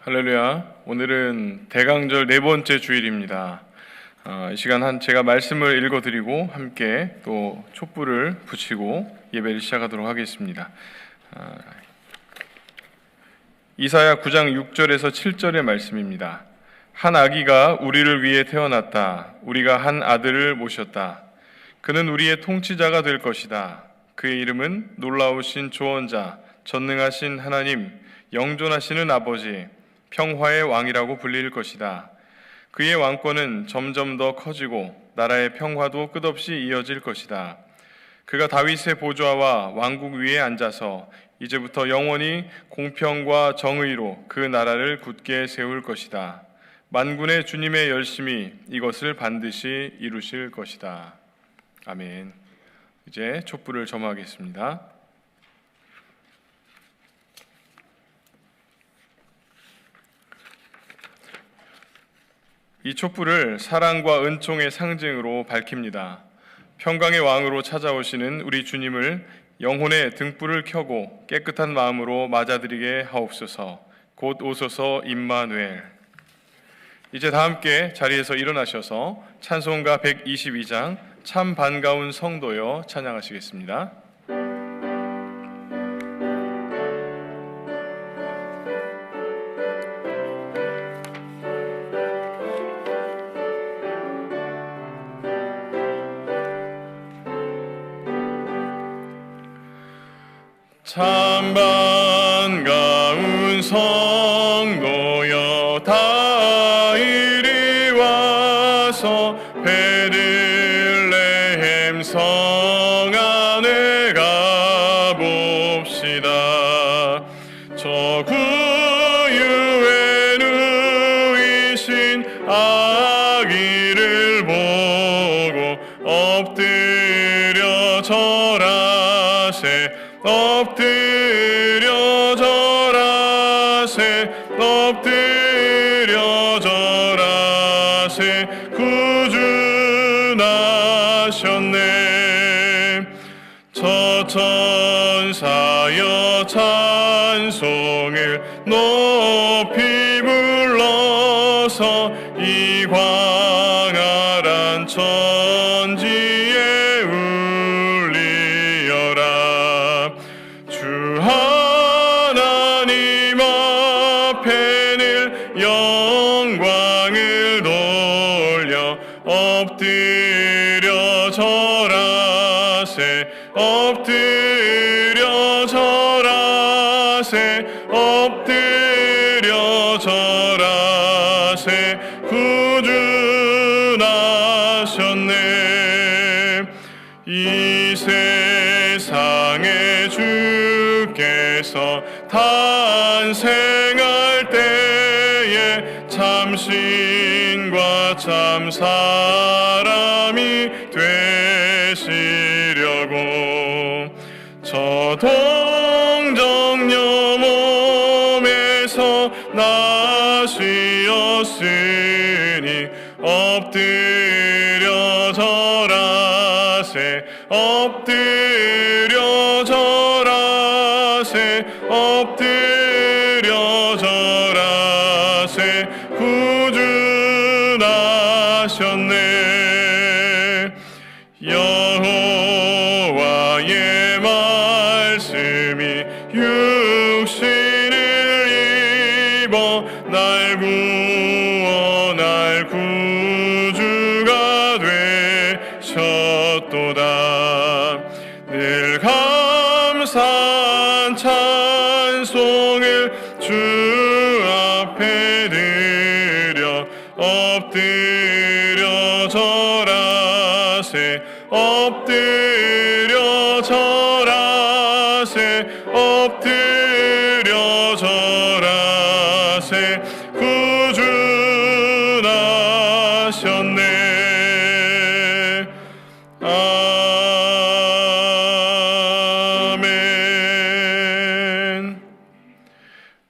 할렐루야. 오늘은 대강절 네 번째 주일입니다. 이 시간 제가 말씀을 읽어드리고 함께 또 촛불을 붙이고 예배를 시작하도록 하겠습니다. 이사야 9장 6절에서 7절의 말씀입니다. 한 아기가 우리를 위해 태어났다. 우리가 한 아들을 모셨다. 그는 우리의 통치자가 될 것이다. 그의 이름은 놀라우신 조언자, 전능하신 하나님, 영존하시는 아버지, 평화의 왕이라고 불릴 것이다. 그의 왕권은 점점 더 커지고 나라의 평화도 끝없이 이어질 것이다. 그가 다윗의 보좌와 왕국 위에 앉아서 이제부터 영원히 공평과 정의로 그 나라를 굳게 세울 것이다. 만군의 주님의 열심히 이것을 반드시 이루실 것이다. 아멘. 이제 촛불을 점하겠습니다. 이 촛불을 사랑과 은총의 상징으로 밝힙니다. 평강의 왕으로 찾아오시는 우리 주님을 영혼의 등불을 켜고 깨끗한 마음으로 맞아들이게 하옵소서. 곧 오소서 임마누엘. 이제 다 함께 자리에서 일어나셔서 찬송가 122장 참 반가운 성도여 찬양하시겠습니다. 참 반가운 성도여 다 이리 와서 베들레헴 성 안에 가봅시다. 저 구유에 누이신 아기를 보고 엎드려 절하세. 엎드려 절하세. 엎드려 절하세. 구주 나셨네. 저 천사여 찬송을 높이 불러서 이 광활한 천지에 울리어라. 주 하나님 앞에는 영광을 돌려 엎드려 절하세. 엎드려 절하세. 엎드려 절하세. 구주 나셨네. 이 세상에 주께서 탄생할 때에 참신과 참 사람이 되시려고 저 동정녀 몸에서 나시었으니 엎드려 절하세. 엎드려 절하세. 엎드려 절하세. 구주 나셨네. 여호와의 말씀이 육신을 입어 날 구원할 구주가 되셨도다. 늘 감사한 찬송을 주 앞에 드려 엎드려 절하세. 엎드려 절하세. 엎드려 절하세. 구주 나셨네. 아멘.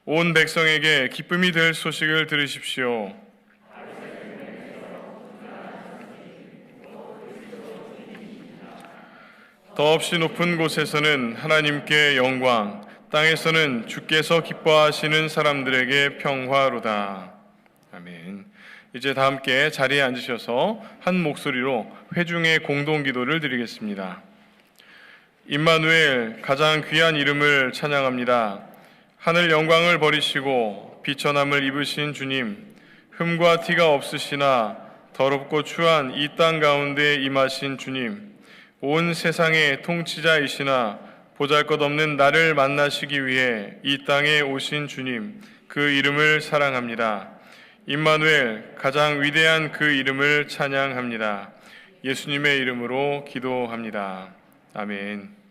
온 백성에게 기쁨이 될 소식을 들으십시오. 더없이 높은 곳에서는 하나님께 영광, 땅에서는 주께서 기뻐하시는 사람들에게 평화로다. 아멘. 이제 다 함께 자리에 앉으셔서 한 목소리로 회중의 공동기도를 드리겠습니다. 임마누엘, 가장 귀한 이름을 찬양합니다. 하늘 영광을 버리시고 비천함을 입으신 주님, 흠과 티가 없으시나 더럽고 추한 이 땅 가운데 임하신 주님, 온 세상의 통치자이시나 보잘것없는 나를 만나시기 위해 이 땅에 오신 주님, 그 이름을 사랑합니다. 임마누엘, 가장 위대한 그 이름을 찬양합니다. 예수님의 이름으로 기도합니다. 아멘.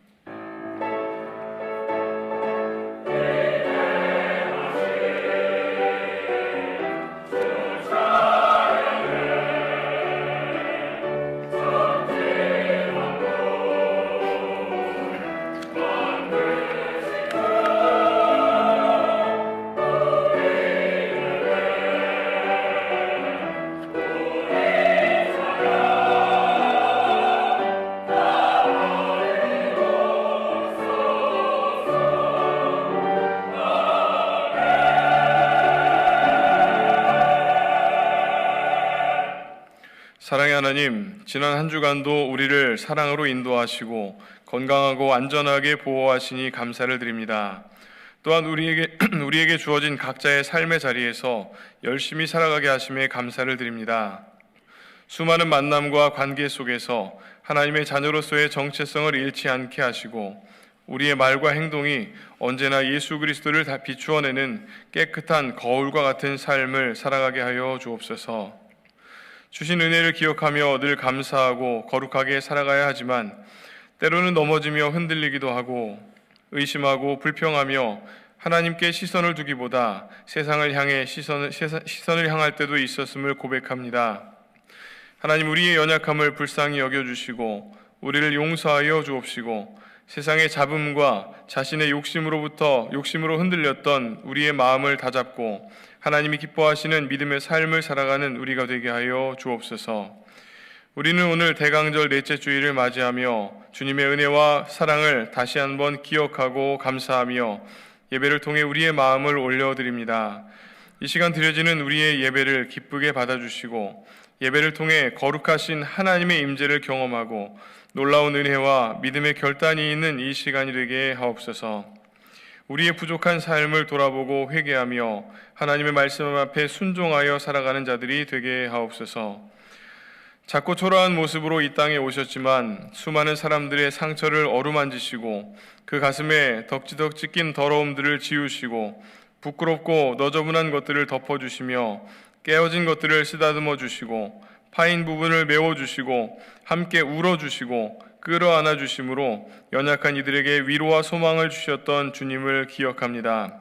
사랑의 하나님, 지난 한 주간도 우리를 사랑으로 인도하시고 건강하고 안전하게 보호하시니 감사를 드립니다. 또한 우리에게 주어진 각자의 삶의 자리에서 열심히 살아가게 하심에 감사를 드립니다. 수많은 만남과 관계 속에서 하나님의 자녀로서의 정체성을 잃지 않게 하시고 우리의 말과 행동이 언제나 예수 그리스도를 다 비추어내는 깨끗한 거울과 같은 삶을 살아가게 하여 주옵소서. 주신 은혜를 기억하며 늘 감사하고 거룩하게 살아가야 하지만 때로는 넘어지며 흔들리기도 하고 의심하고 불평하며 하나님께 시선을 두기보다 세상을 향해 시선을 향할 때도 있었음을 고백합니다. 하나님, 우리의 연약함을 불쌍히 여겨주시고 우리를 용서하여 주옵시고 세상의 잡음과 자신의 욕심으로 흔들렸던 우리의 마음을 다잡고 하나님이 기뻐하시는 믿음의 삶을 살아가는 우리가 되게 하여 주옵소서. 우리는 오늘 대강절 넷째 주일을 맞이하며 주님의 은혜와 사랑을 다시 한번 기억하고 감사하며 예배를 통해 우리의 마음을 올려드립니다. 이 시간 드려지는 우리의 예배를 기쁘게 받아주시고 예배를 통해 거룩하신 하나님의 임재를 경험하고 놀라운 은혜와 믿음의 결단이 있는 이 시간이 되게 하옵소서. 우리의 부족한 삶을 돌아보고 회개하며 하나님의 말씀 앞에 순종하여 살아가는 자들이 되게 하옵소서. 작고 초라한 모습으로 이 땅에 오셨지만 수많은 사람들의 상처를 어루만지시고 그 가슴에 덕지덕지 낀 더러움들을 지우시고 부끄럽고 너저분한 것들을 덮어주시며 깨어진 것들을 쓰다듬어 주시고 파인 부분을 메워주시고 함께 울어주시고 끌어안아 주심으로 연약한 이들에게 위로와 소망을 주셨던 주님을 기억합니다.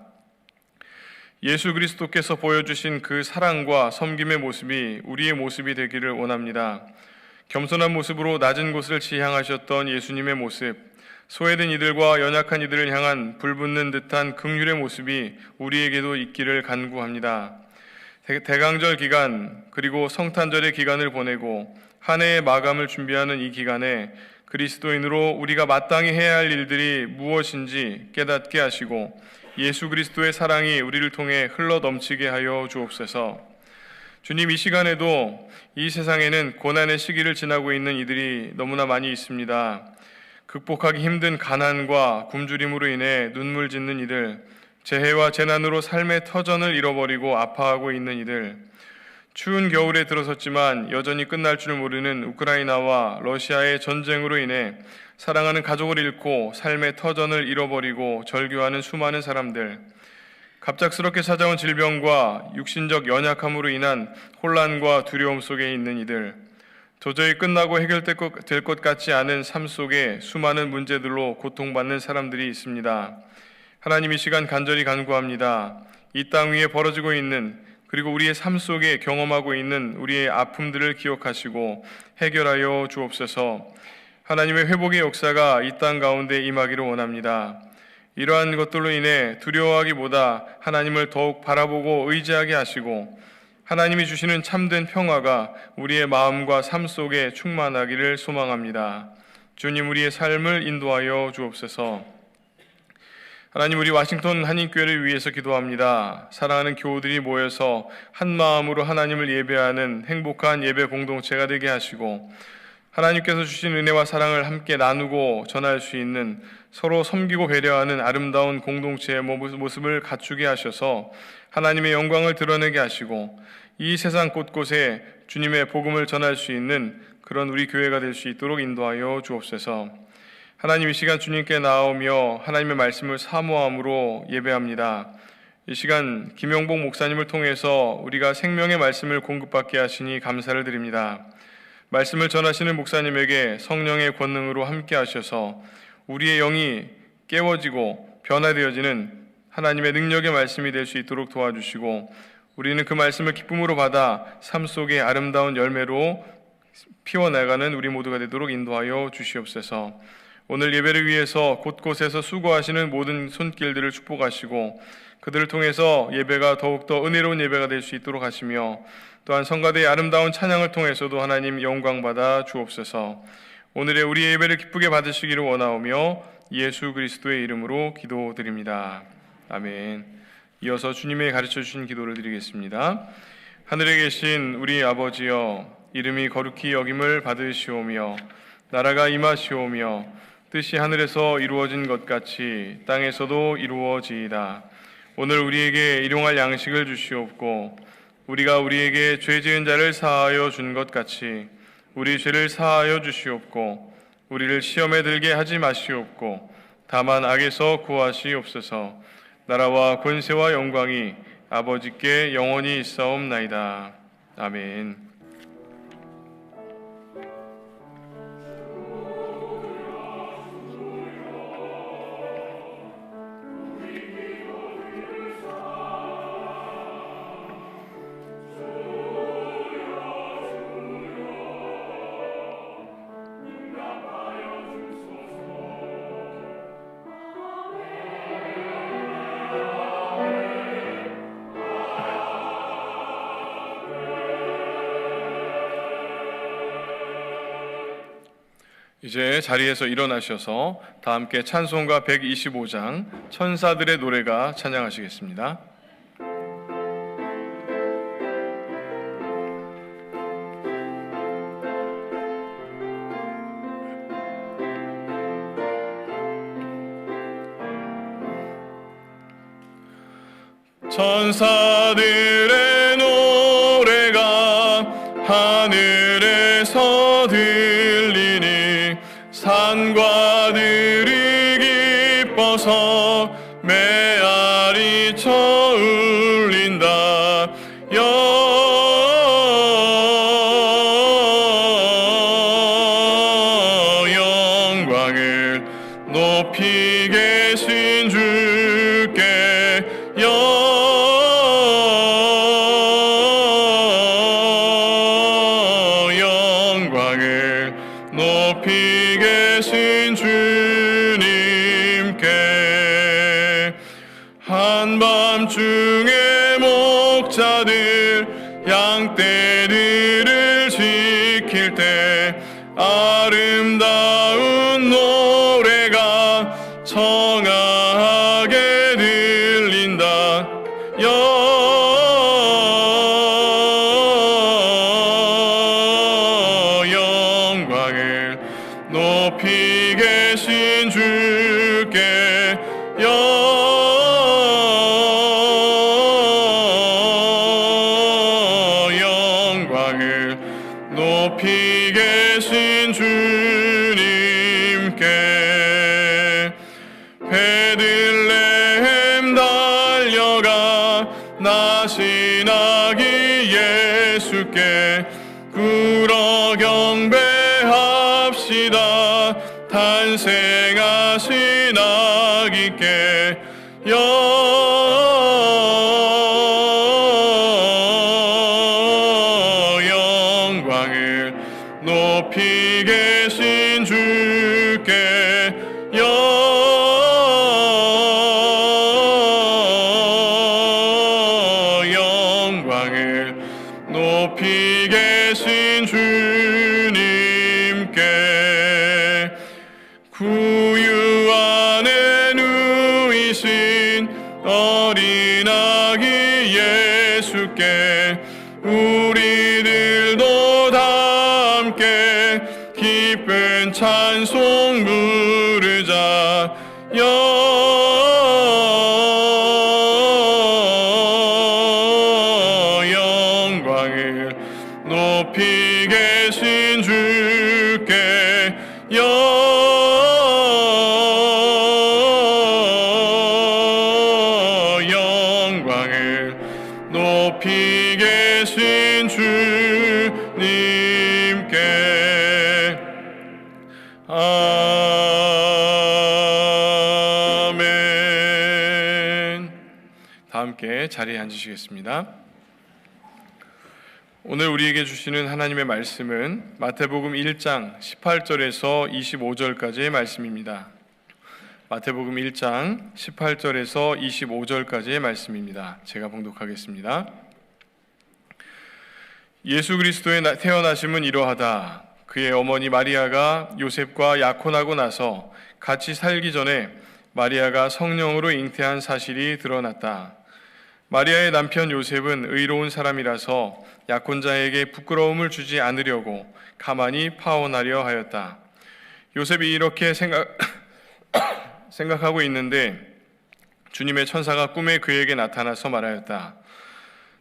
예수 그리스도께서 보여주신 그 사랑과 섬김의 모습이 우리의 모습이 되기를 원합니다. 겸손한 모습으로 낮은 곳을 지향하셨던 예수님의 모습, 소외된 이들과 연약한 이들을 향한 불붙는 듯한 긍휼의 모습이 우리에게도 있기를 간구합니다. 대강절 기간 그리고 성탄절의 기간을 보내고 한 해의 마감을 준비하는 이 기간에 그리스도인으로 우리가 마땅히 해야 할 일들이 무엇인지 깨닫게 하시고 예수 그리스도의 사랑이 우리를 통해 흘러 넘치게 하여 주옵소서. 주님, 이 시간에도 이 세상에는 고난의 시기를 지나고 있는 이들이 너무나 많이 있습니다. 극복하기 힘든 가난과 굶주림으로 인해 눈물 짓는 이들, 재해와 재난으로 삶의 터전을 잃어버리고 아파하고 있는 이들, 추운 겨울에 들어섰지만 여전히 끝날 줄 모르는 우크라이나와 러시아의 전쟁으로 인해 사랑하는 가족을 잃고 삶의 터전을 잃어버리고 절규하는 수많은 사람들, 갑작스럽게 찾아온 질병과 육신적 연약함으로 인한 혼란과 두려움 속에 있는 이들, 도저히 끝나고 해결될 것 같지 않은 삶 속에 수많은 문제들로 고통받는 사람들이 있습니다. 하나님, 이 시간 간절히 간구합니다. 이 땅 위에 벌어지고 있는 그리고 우리의 삶 속에 경험하고 있는 우리의 아픔들을 기억하시고 해결하여 주옵소서. 하나님의 회복의 역사가 이 땅 가운데 임하기를 원합니다. 이러한 것들로 인해 두려워하기보다 하나님을 더욱 바라보고 의지하게 하시고 하나님이 주시는 참된 평화가 우리의 마음과 삶 속에 충만하기를 소망합니다. 주님, 우리의 삶을 인도하여 주옵소서. 하나님, 우리 워싱턴 한인교회를 위해서 기도합니다. 사랑하는 교우들이 모여서 한 마음으로 하나님을 예배하는 행복한 예배 공동체가 되게 하시고, 하나님께서 주신 은혜와 사랑을 함께 나누고 전할 수 있는, 서로 섬기고 배려하는 아름다운 공동체의 모습을 갖추게 하셔서 하나님의 영광을 드러내게 하시고, 이 세상 곳곳에 주님의 복음을 전할 수 있는 그런 우리 교회가 될 수 있도록 인도하여 주옵소서. 하나님, 이 시간 주님께 나오며 하나님의 말씀을 사모함으로 예배합니다. 이 시간 김영복 목사님을 통해서 우리가 생명의 말씀을 공급받게 하시니 감사를 드립니다. 말씀을 전하시는 목사님에게 성령의 권능으로 함께 하셔서 우리의 영이 깨워지고 변화되어지는 하나님의 능력의 말씀이 될 수 있도록 도와주시고, 우리는 그 말씀을 기쁨으로 받아 삶 속에 아름다운 열매로 피워나가는 우리 모두가 되도록 인도하여 주시옵소서. 오늘 예배를 위해서 곳곳에서 수고하시는 모든 손길들을 축복하시고, 그들을 통해서 예배가 더욱더 은혜로운 예배가 될 수 있도록 하시며, 또한 성가대의 아름다운 찬양을 통해서도 하나님 영광받아 주옵소서. 오늘의 우리의 예배를 기쁘게 받으시기를 원하오며 예수 그리스도의 이름으로 기도드립니다. 아멘. 이어서 주님의 가르쳐 주신 기도를 드리겠습니다. 하늘에 계신 우리 아버지여, 이름이 거룩히 여김을 받으시오며 나라가 임하시오며 뜻이 하늘에서 이루어진 것 같이 땅에서도 이루어지이다. 오늘 우리에게 일용할 양식을 주시옵고, 우리가 우리에게 죄 지은 자를 사하여 준 것 같이 우리 죄를 사하여 주시옵고, 우리를 시험에 들게 하지 마시옵고, 다만 악에서 구하시옵소서. 나라와 권세와 영광이 아버지께 영원히 있사옵나이다. 아멘. 이제 자리에서 일어나셔서 다 함께 찬송가 125장 천사들의 노래가 찬양하시겠습니다. 천사들의 노래가 하늘에서 들리니 산과 들이 기뻐서 메아리 쳐 울린다. 영광을 높이 계신 주께 영광을 높이 계신 주님께. 한밤중에 목자들 양떼들을 지킬 때 아름다운 노래가 청하게 들린다. 영광을 높이 계신 주께 영광을 높이 계신 주님께. 베들레헴 달려가 나신 아기 예수께 굴어 경배합시다. 탄생하신 아기께 영광을 높이 계신 주께 영광을 높이 계신 주님께. 구유 안에 누이신 어린 아기 예수께 우리들도 다 함께 기쁜 찬송 부르자. 영광을 높이 계신 주께 영광을 높이 계신 주님께. 아멘. 다 함께 자리에 앉으시겠습니다. 오늘 우리에게 주시는 하나님의 말씀은 마태복음 1장 18절에서 25절까지의 말씀입니다. 마태복음 1장 18절에서 25절까지의 말씀입니다. 제가 봉독하겠습니다. 예수 그리스도의 태어나심은 이러하다. 그의 어머니 마리아가 요셉과 약혼하고 나서 같이 살기 전에 마리아가 성령으로 잉태한 사실이 드러났다. 마리아의 남편 요셉은 의로운 사람이라서 약혼자에게 부끄러움을 주지 않으려고 가만히 파혼하려 하였다. 요셉이 이렇게 생각하고 있는데 주님의 천사가 꿈에 그에게 나타나서 말하였다.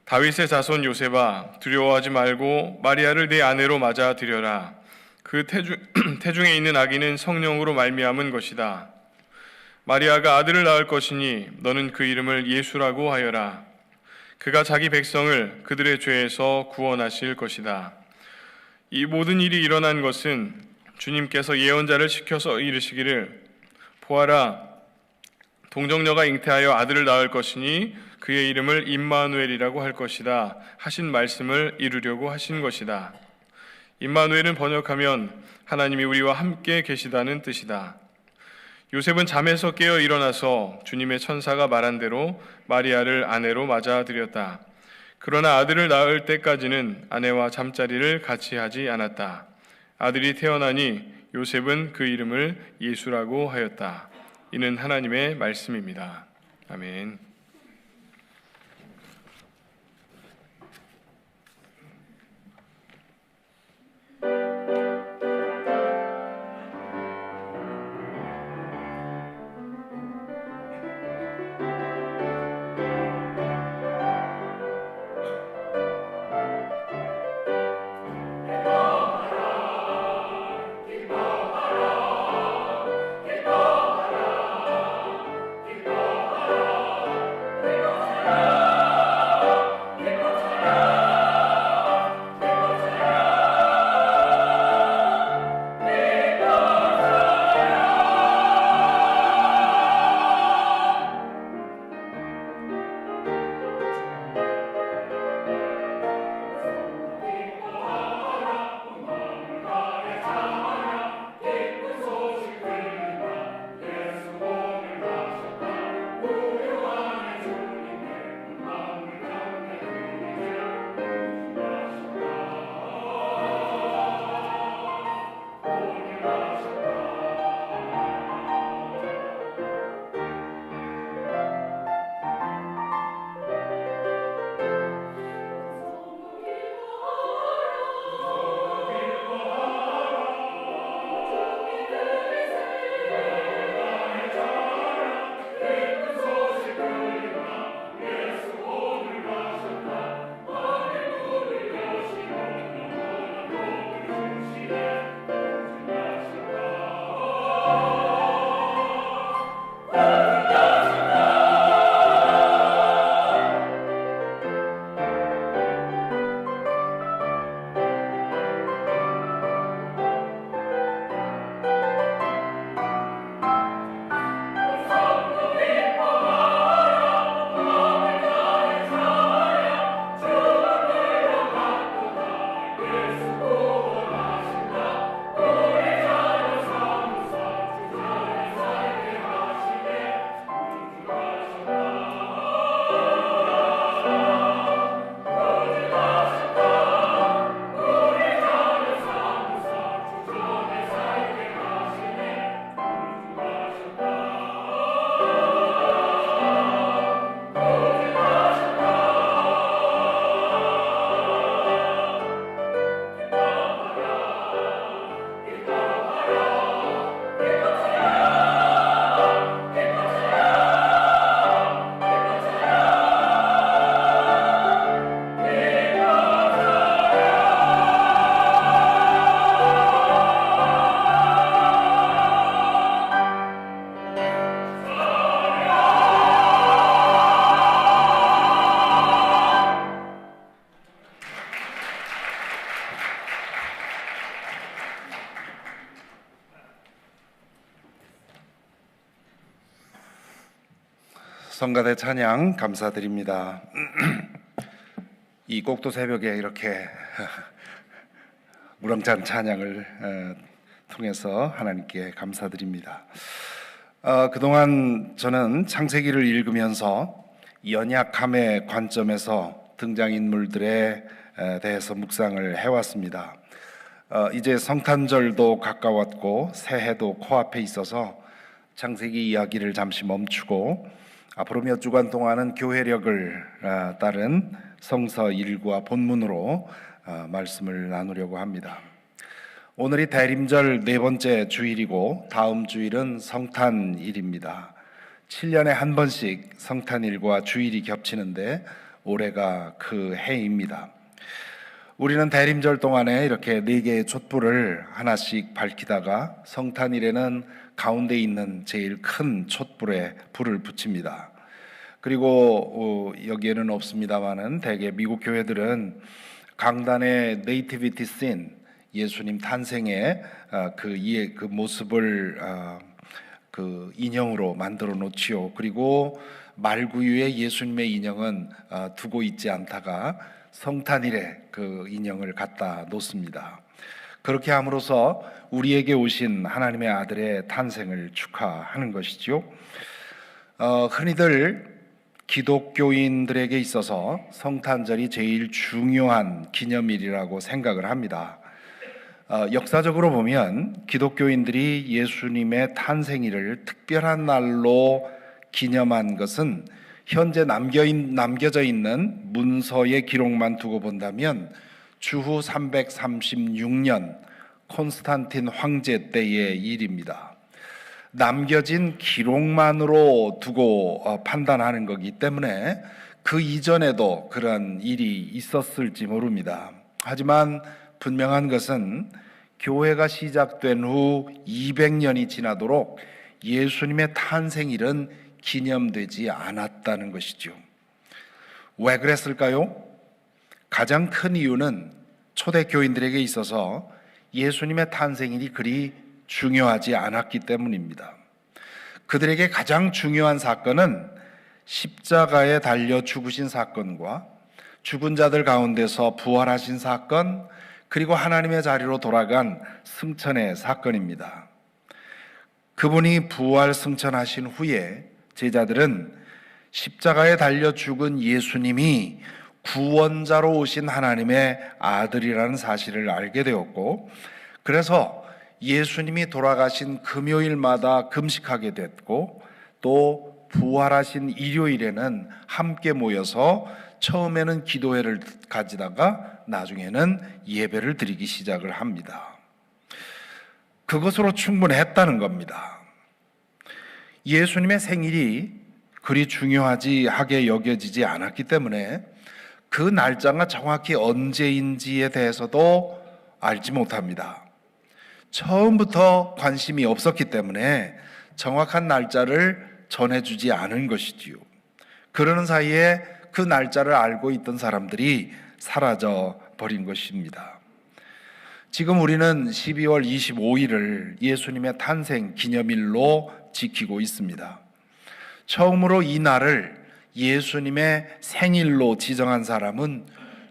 다윗의 자손 요셉아, 두려워하지 말고 마리아를 내 아내로 맞아들여라. 그 태중에 있는 아기는 성령으로 말미암은 것이다. 마리아가 아들을 낳을 것이니 너는 그 이름을 예수라고 하여라. 그가 자기 백성을 그들의 죄에서 구원하실 것이다. 이 모든 일이 일어난 것은 주님께서 예언자를 시켜서 이르시기를 보아라, 동정녀가 잉태하여 아들을 낳을 것이니 그의 이름을 임마누엘이라고 할 것이다 하신 말씀을 이루려고 하신 것이다. 임마누엘은 번역하면 하나님이 우리와 함께 계시다는 뜻이다. 요셉은 잠에서 깨어 일어나서 주님의 천사가 말한 대로 마리아를 아내로 맞아들였다. 그러나 아들을 낳을 때까지는 아내와 잠자리를 같이 하지 않았다. 아들이 태어나니 요셉은 그 이름을 예수라고 하였다. 이는 하나님의 말씀입니다. 아멘. 성가대 찬양 감사드립니다. 이 꼭두 새벽에 이렇게 우렁찬 찬양을 통해서 하나님께 감사드립니다. 그동안 저는 창세기를 읽으면서 연약함의 관점에서 등장인물들에 대해서 묵상을 해왔습니다. 이제 성탄절도 가까웠고 새해도 코앞에 있어서 창세기 이야기를 잠시 멈추고 앞으로 몇 주간 동안은 교회력을 따른 성서 1과 본문으로 말씀을 나누려고 합니다. 오늘이 대림절 네 번째 주일이고 다음 주일은 성탄일입니다. 7년에 한 번씩 성탄일과 주일이 겹치는데 올해가 그 해입니다. 우리는 대림절 동안에 이렇게 네 개의 촛불을 하나씩 밝히다가 성탄일에는 가운데 있는 제일 큰 촛불에 불을 붙입니다. 그리고 여기에는 없습니다만은 대개 미국 교회들은 강단의 네이티비티 씬, 예수님 탄생의 그 모습을 그 인형으로 만들어 놓지요. 그리고 말구유에 예수님의 인형은 두고 있지 않다가 성탄일에 그 인형을 갖다 놓습니다. 그렇게 함으로써 우리에게 오신 하나님의 아들의 탄생을 축하하는 것이죠. 흔히들 기독교인들에게 있어서 성탄절이 제일 중요한 기념일이라고 생각을 합니다. 역사적으로 보면 기독교인들이 예수님의 탄생일을 특별한 날로 기념한 것은 현재 남겨져 있는 문서의 기록만 두고 본다면 주후 336년 콘스탄틴 황제 때의 일입니다. 남겨진 기록만으로 두고 판단하는 거기 때문에 그 이전에도 그런 일이 있었을지 모릅니다. 하지만 분명한 것은 교회가 시작된 후 200년이 지나도록 예수님의 탄생일은 기념되지 않았다는 것이죠. 왜 그랬을까요? 가장 큰 이유는 초대교인들에게 있어서 예수님의 탄생일이 그리 중요하지 않았기 때문입니다. 그들에게 가장 중요한 사건은 십자가에 달려 죽으신 사건과 죽은 자들 가운데서 부활하신 사건, 그리고 하나님의 자리로 돌아간 승천의 사건입니다. 그분이 부활 승천하신 후에 제자들은 십자가에 달려 죽은 예수님이 구원자로 오신 하나님의 아들이라는 사실을 알게 되었고, 그래서 예수님이 돌아가신 금요일마다 금식하게 됐고, 또 부활하신 일요일에는 함께 모여서 처음에는 기도회를 가지다가 나중에는 예배를 드리기 시작을 합니다. 그것으로 충분했다는 겁니다. 예수님의 생일이 그리 중요하게 여겨지지 않았기 때문에 그 날짜가 정확히 언제인지에 대해서도 알지 못합니다. 처음부터 관심이 없었기 때문에 정확한 날짜를 전해주지 않은 것이지요. 그러는 사이에 그 날짜를 알고 있던 사람들이 사라져 버린 것입니다. 지금 우리는 12월 25일을 예수님의 탄생 기념일로 지키고 있습니다. 처음으로 이 날을 예수님의 생일로 지정한 사람은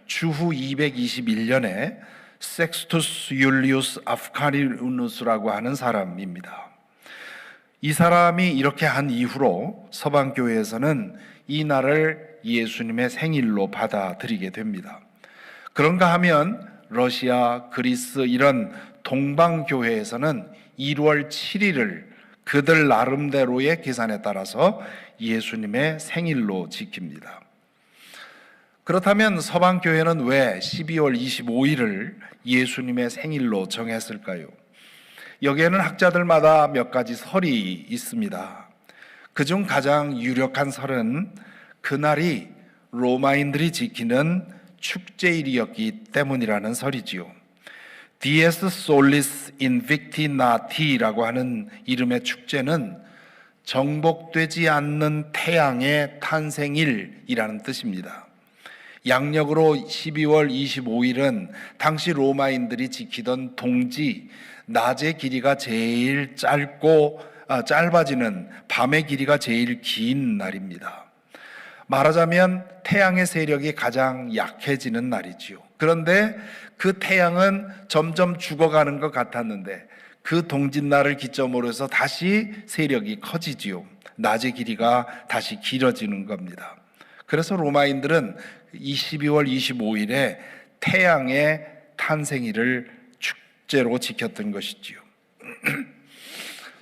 주후 221년에 섹스투스 율리우스 아프카니누스라고 하는 사람입니다. 이 사람이 이렇게 한 이후로 서방교회에서는 이 날을 예수님의 생일로 받아들이게 됩니다. 그런가 하면 러시아, 그리스 이런 동방교회에서는 1월 7일을 그들 나름대로의 계산에 따라서 예수님의 생일로 지킵니다. 그렇다면 서방교회는 왜 12월 25일을 예수님의 생일로 정했을까요? 여기에는 학자들마다 몇 가지 설이 있습니다. 그중 가장 유력한 설은 그날이 로마인들이 지키는 축제일이었기 때문이라는 설이지요. Dies Solis Invictinati라고 하는 이름의 축제는 정복되지 않는 태양의 탄생일이라는 뜻입니다. 양력으로 12월 25일은 당시 로마인들이 지키던 동지, 낮의 길이가 제일 짧고 짧아지는 밤의 길이가 제일 긴 날입니다. 말하자면 태양의 세력이 가장 약해지는 날이지요. 그런데 그 태양은 점점 죽어가는 것 같았는데 그 동짓날을 기점으로 해서 다시 세력이 커지지요. 낮의 길이가 다시 길어지는 겁니다. 그래서 로마인들은 12월 25일에 태양의 탄생일을 축제로 지켰던 것이지요.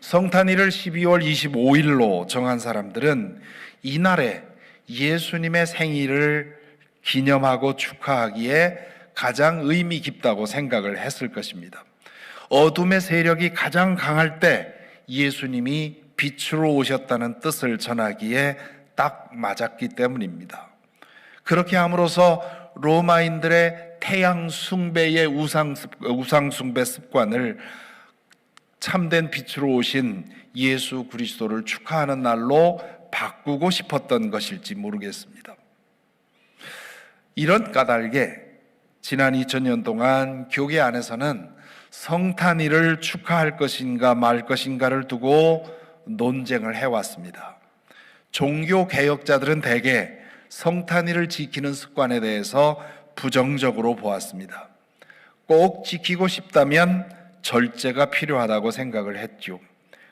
성탄일을 12월 25일로 정한 사람들은 이날에 예수님의 생일을 기념하고 축하하기에 가장 의미 깊다고 생각을 했을 것입니다. 어둠의 세력이 가장 강할 때 예수님이 빛으로 오셨다는 뜻을 전하기에 딱 맞았기 때문입니다. 그렇게 함으로써 로마인들의 태양 숭배의 우상 숭배 습관을 참된 빛으로 오신 예수 그리스도를 축하하는 날로 바꾸고 싶었던 것일지 모르겠습니다. 이런 까닭에 지난 2000년 동안 교계 안에서는 성탄일을 축하할 것인가 말 것인가를 두고 논쟁을 해왔습니다. 종교 개혁자들은 대개 성탄일을 지키는 습관에 대해서 부정적으로 보았습니다. 꼭 지키고 싶다면 절제가 필요하다고 생각을 했죠.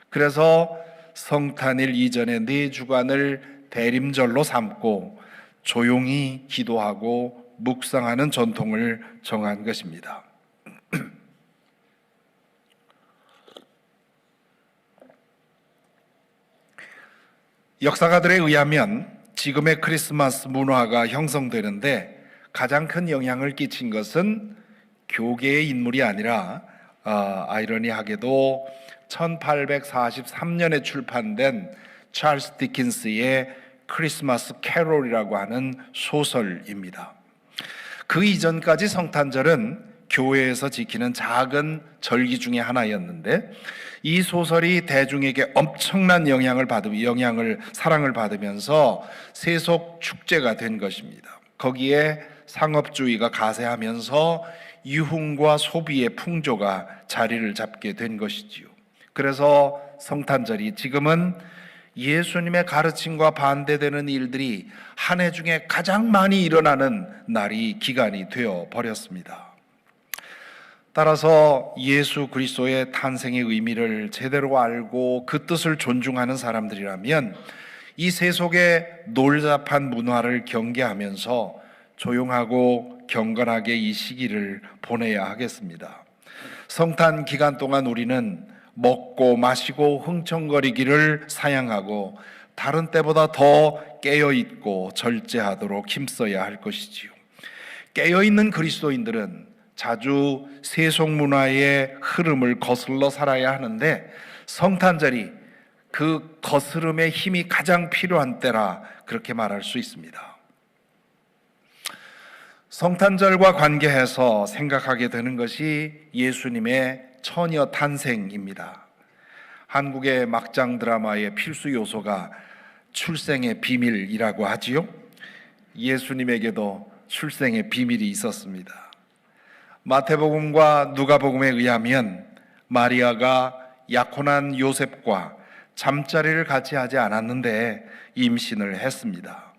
그래서 성탄일 이전의 4주간을 대림절로 삼고 조용히 기도하고 묵상하는 전통을 정한 것입니다. 역사가들에 의하면 지금의 크리스마스 문화가 형성되는데 가장 큰 영향을 끼친 것은 교계의 인물이 아니라 아이러니하게도 1843년에 출판된 찰스 디킨스의 크리스마스 캐롤이라고 하는 소설입니다. 그 이전까지 성탄절은 교회에서 지키는 작은 절기 중에 하나였는데 이 소설이 대중에게 엄청난 사랑을 받으면서 세속 축제가 된 것입니다. 거기에 상업주의가 가세하면서 유흥과 소비의 풍조가 자리를 잡게 된 것이지요. 그래서 성탄절이 지금은 예수님의 가르침과 반대되는 일들이 한 해 중에 가장 많이 일어나는 기간이 되어 버렸습니다. 따라서 예수 그리스도의 탄생의 의미를 제대로 알고 그 뜻을 존중하는 사람들이라면 이 세속의 놀잡한 문화를 경계하면서 조용하고 경건하게 이 시기를 보내야 하겠습니다. 성탄 기간 동안 우리는 먹고 마시고 흥청거리기를 사양하고 다른 때보다 더 깨어있고 절제하도록 힘써야 할 것이지요. 깨어있는 그리스도인들은 자주 세속 문화의 흐름을 거슬러 살아야 하는데 성탄절이 그 거스름의 힘이 가장 필요한 때라 그렇게 말할 수 있습니다. 성탄절과 관계해서 생각하게 되는 것이 예수님의 처녀 탄생입니다. 한국의 막장 드라마의 필수 요소가 출생의 비밀이라고 하지요. 예수님에게도 출생의 비밀이 있었습니다. 마태복음과 누가복음에 의하면 마리아가 약혼한 요셉과 잠자리를 같이 하지 않았는데 임신을 했습니다.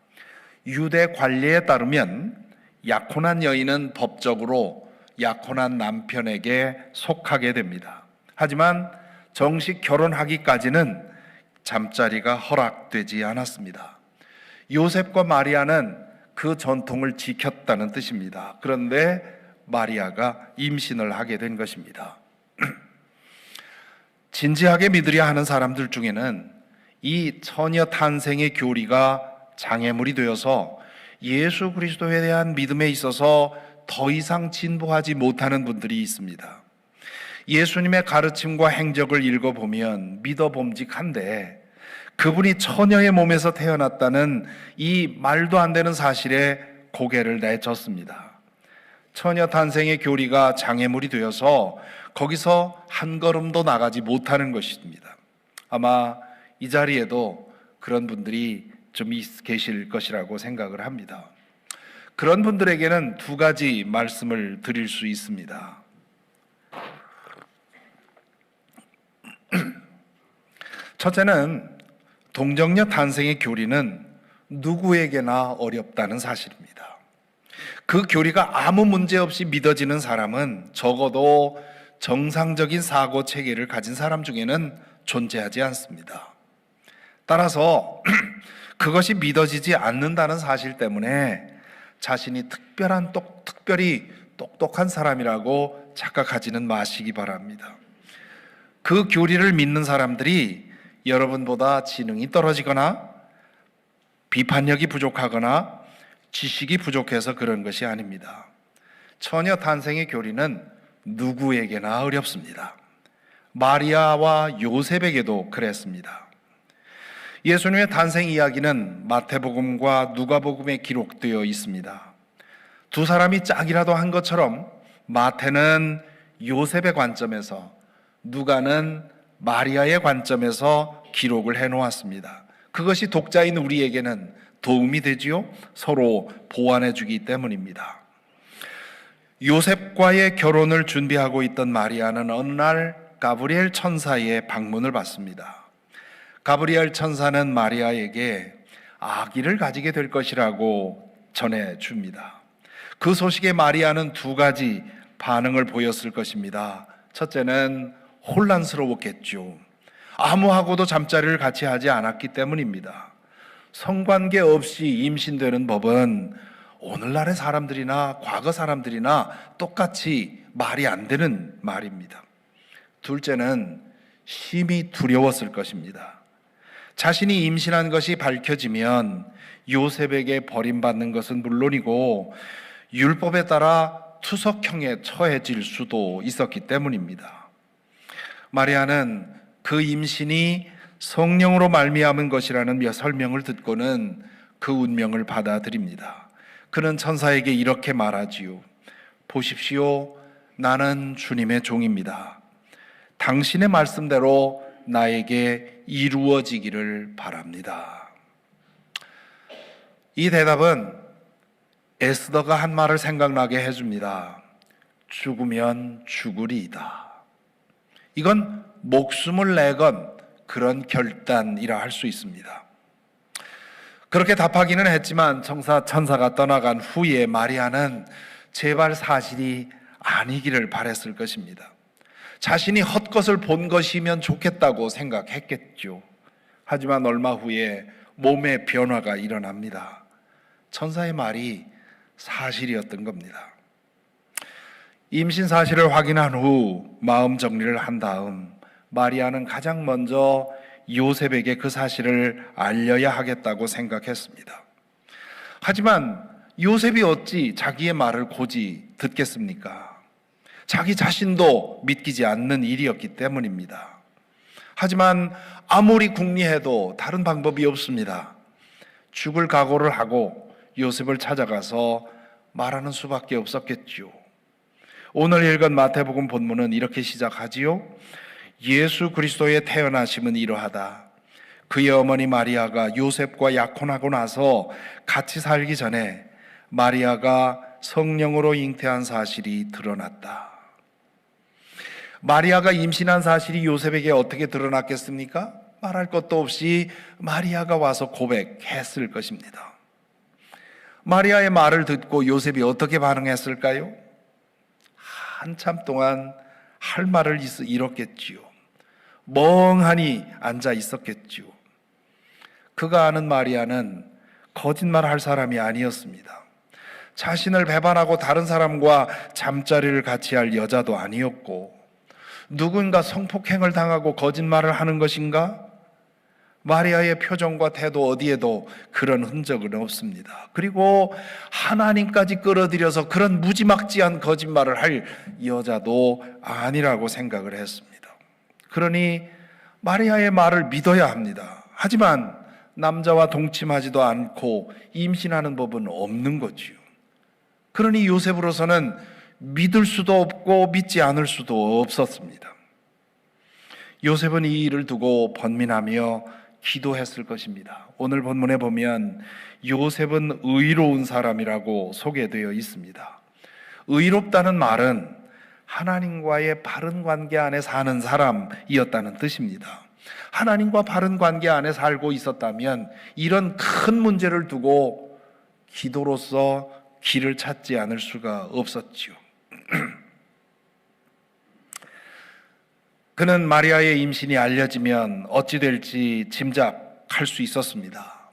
유대 관례에 따르면 약혼한 여인은 법적으로 약혼한 남편에게 속하게 됩니다. 하지만 정식 결혼하기까지는 잠자리가 허락되지 않았습니다. 요셉과 마리아는 그 전통을 지켰다는 뜻입니다. 그런데 마리아가 임신을 하게 된 것입니다. 진지하게 믿으려 하는 사람들 중에는 이 처녀 탄생의 교리가 장애물이 되어서 예수 그리스도에 대한 믿음에 있어서 더 이상 진보하지 못하는 분들이 있습니다. 예수님의 가르침과 행적을 읽어보면 믿어봄직한데 그분이 처녀의 몸에서 태어났다는 이 말도 안 되는 사실에 고개를 내젓습니다. 처녀 탄생의 교리가 장애물이 되어서 거기서 한 걸음도 나가지 못하는 것입니다. 아마 이 자리에도 그런 분들이 좀 계실 것이라고 생각을 합니다. 그런 분들에게는 2가지 말씀을 드릴 수 있습니다. 첫째는 동정녀 탄생의 교리는 누구에게나 어렵다는 사실입니다. 그 교리가 아무 문제 없이 믿어지는 사람은 적어도 정상적인 사고 체계를 가진 사람 중에는 존재하지 않습니다. 따라서 그것이 믿어지지 않는다는 사실 때문에 자신이 특별히 똑똑한 사람이라고 착각하지는 마시기 바랍니다. 그 교리를 믿는 사람들이 여러분보다 지능이 떨어지거나 비판력이 부족하거나 지식이 부족해서 그런 것이 아닙니다. 처녀 탄생의 교리는 누구에게나 어렵습니다. 마리아와 요셉에게도 그랬습니다. 예수님의 탄생 이야기는 마태복음과 누가복음에 기록되어 있습니다. 두 사람이 짝이라도 한 것처럼 마태는 요셉의 관점에서, 누가는 마리아의 관점에서 기록을 해놓았습니다. 그것이 독자인 우리에게는 도움이 되지요. 서로 보완해 주기 때문입니다. 요셉과의 결혼을 준비하고 있던 마리아는 어느 날 가브리엘 천사의 방문을 받습니다. 가브리엘 천사는 마리아에게 아기를 가지게 될 것이라고 전해줍니다. 그 소식에 마리아는 두 가지 반응을 보였을 것입니다. 첫째는 혼란스러웠겠죠. 아무하고도 잠자리를 같이 하지 않았기 때문입니다. 성관계 없이 임신되는 법은 오늘날의 사람들이나 과거 사람들이나 똑같이 말이 안 되는 말입니다. 둘째는 심히 두려웠을 것입니다. 자신이 임신한 것이 밝혀지면 요셉에게 버림받는 것은 물론이고 율법에 따라 투석형에 처해질 수도 있었기 때문입니다. 마리아는 그 임신이 성령으로 말미암은 것이라는 설명을 듣고는 그 운명을 받아들입니다. 그는 천사에게 이렇게 말하지요. 보십시오, 나는 주님의 종입니다. 당신의 말씀대로 나에게 이루어지기를 바랍니다. 이 대답은 에스더가 한 말을 생각나게 해줍니다. 죽으면 죽으리이다. 이건 목숨을 내건 그런 결단이라 할 수 있습니다. 그렇게 답하기는 했지만 천사가 떠나간 후에 마리아는 제발 사실이 아니기를 바랬을 것입니다. 자신이 헛것을 본 것이면 좋겠다고 생각했겠죠. 하지만 얼마 후에 몸의 변화가 일어납니다. 천사의 말이 사실이었던 겁니다. 임신 사실을 확인한 후 마음 정리를 한 다음 마리아는 가장 먼저 요셉에게 그 사실을 알려야 하겠다고 생각했습니다. 하지만 요셉이 어찌 자기의 말을 고지 듣겠습니까? 자기 자신도 믿기지 않는 일이었기 때문입니다. 하지만 아무리 궁리해도 다른 방법이 없습니다. 죽을 각오를 하고 요셉을 찾아가서 말하는 수밖에 없었겠죠. 오늘 읽은 마태복음 본문은 이렇게 시작하지요. 예수 그리스도의 태어나심은 이러하다. 그의 어머니 마리아가 요셉과 약혼하고 나서 같이 살기 전에 마리아가 성령으로 잉태한 사실이 드러났다. 마리아가 임신한 사실이 요셉에게 어떻게 드러났겠습니까? 말할 것도 없이 마리아가 와서 고백했을 것입니다. 마리아의 말을 듣고 요셉이 어떻게 반응했을까요? 한참 동안 할 말을 잃었겠지요. 멍하니 앉아 있었겠지요. 그가 아는 마리아는 거짓말할 사람이 아니었습니다. 자신을 배반하고 다른 사람과 잠자리를 같이 할 여자도 아니었고, 누군가 성폭행을 당하고 거짓말을 하는 것인가? 마리아의 표정과 태도 어디에도 그런 흔적은 없습니다. 그리고 하나님까지 끌어들여서 그런 무지막지한 거짓말을 할 여자도 아니라고 생각을 했습니다. 그러니 마리아의 말을 믿어야 합니다. 하지만 남자와 동침하지도 않고 임신하는 법은 없는 거지요. 그러니 요셉으로서는 믿을 수도 없고 믿지 않을 수도 없었습니다. 요셉은 이 일을 두고 번민하며 기도했을 것입니다. 오늘 본문에 보면 요셉은 의로운 사람이라고 소개되어 있습니다. 의롭다는 말은 하나님과의 바른 관계 안에 사는 사람이었다는 뜻입니다. 하나님과 바른 관계 안에 살고 있었다면 이런 큰 문제를 두고 기도로서 길을 찾지 않을 수가 없었지요. 그는 마리아의 임신이 알려지면 어찌 될지 짐작할 수 있었습니다.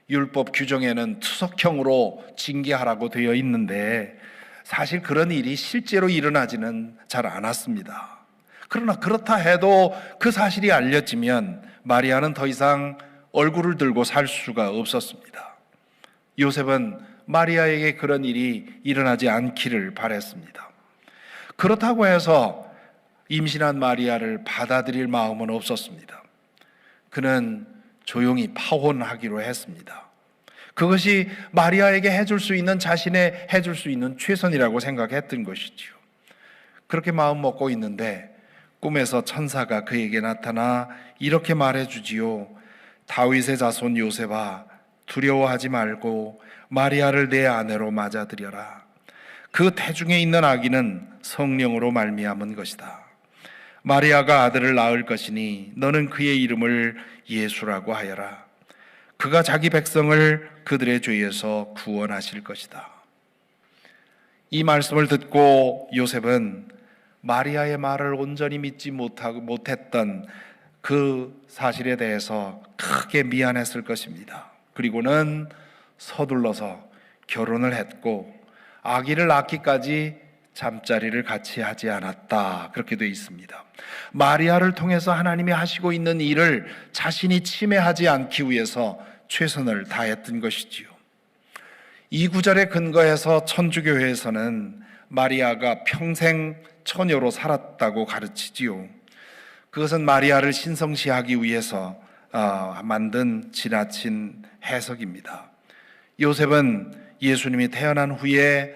율법 규정에는 투석형으로 징계하라고 되어 있는데 사실 그런 일이 실제로 일어나지는 잘 않았습니다. 그러나 그렇다 해도 그 사실이 알려지면 마리아는 더 이상 얼굴을 들고 살 수가 없었습니다. 요셉은 마리아에게 그런 일이 일어나지 않기를 바랬습니다. 그렇다고 해서 임신한 마리아를 받아들일 마음은 없었습니다. 그는 조용히 파혼하기로 했습니다. 그것이 마리아에게 해줄 수 있는, 자신의 해줄 수 있는 최선이라고 생각했던 것이지요. 그렇게 마음 먹고 있는데 꿈에서 천사가 그에게 나타나 이렇게 말해주지요. 다윗의 자손 요셉아, 두려워하지 말고 마리아를 내 아내로 맞아들여라. 그 태중에 있는 아기는 성령으로 말미암은 것이다. 마리아가 아들을 낳을 것이니 너는 그의 이름을 예수라고 하여라. 그가 자기 백성을 그들의 죄에서 구원하실 것이다. 이 말씀을 듣고 요셉은 마리아의 말을 온전히 믿지 못했던 그 사실에 대해서 크게 미안했을 것입니다. 그리고는 서둘러서 결혼을 했고 아기를 낳기까지 잠자리를 같이 하지 않았다. 그렇게 되어 있습니다. 마리아를 통해서 하나님이 하시고 있는 일을 자신이 침해하지 않기 위해서 최선을 다했던 것이지요. 이 구절에 근거해서 천주교회에서는 마리아가 평생 처녀로 살았다고 가르치지요. 그것은 마리아를 신성시하기 위해서 만든 지나친 해석입니다. 요셉은 예수님이 태어난 후에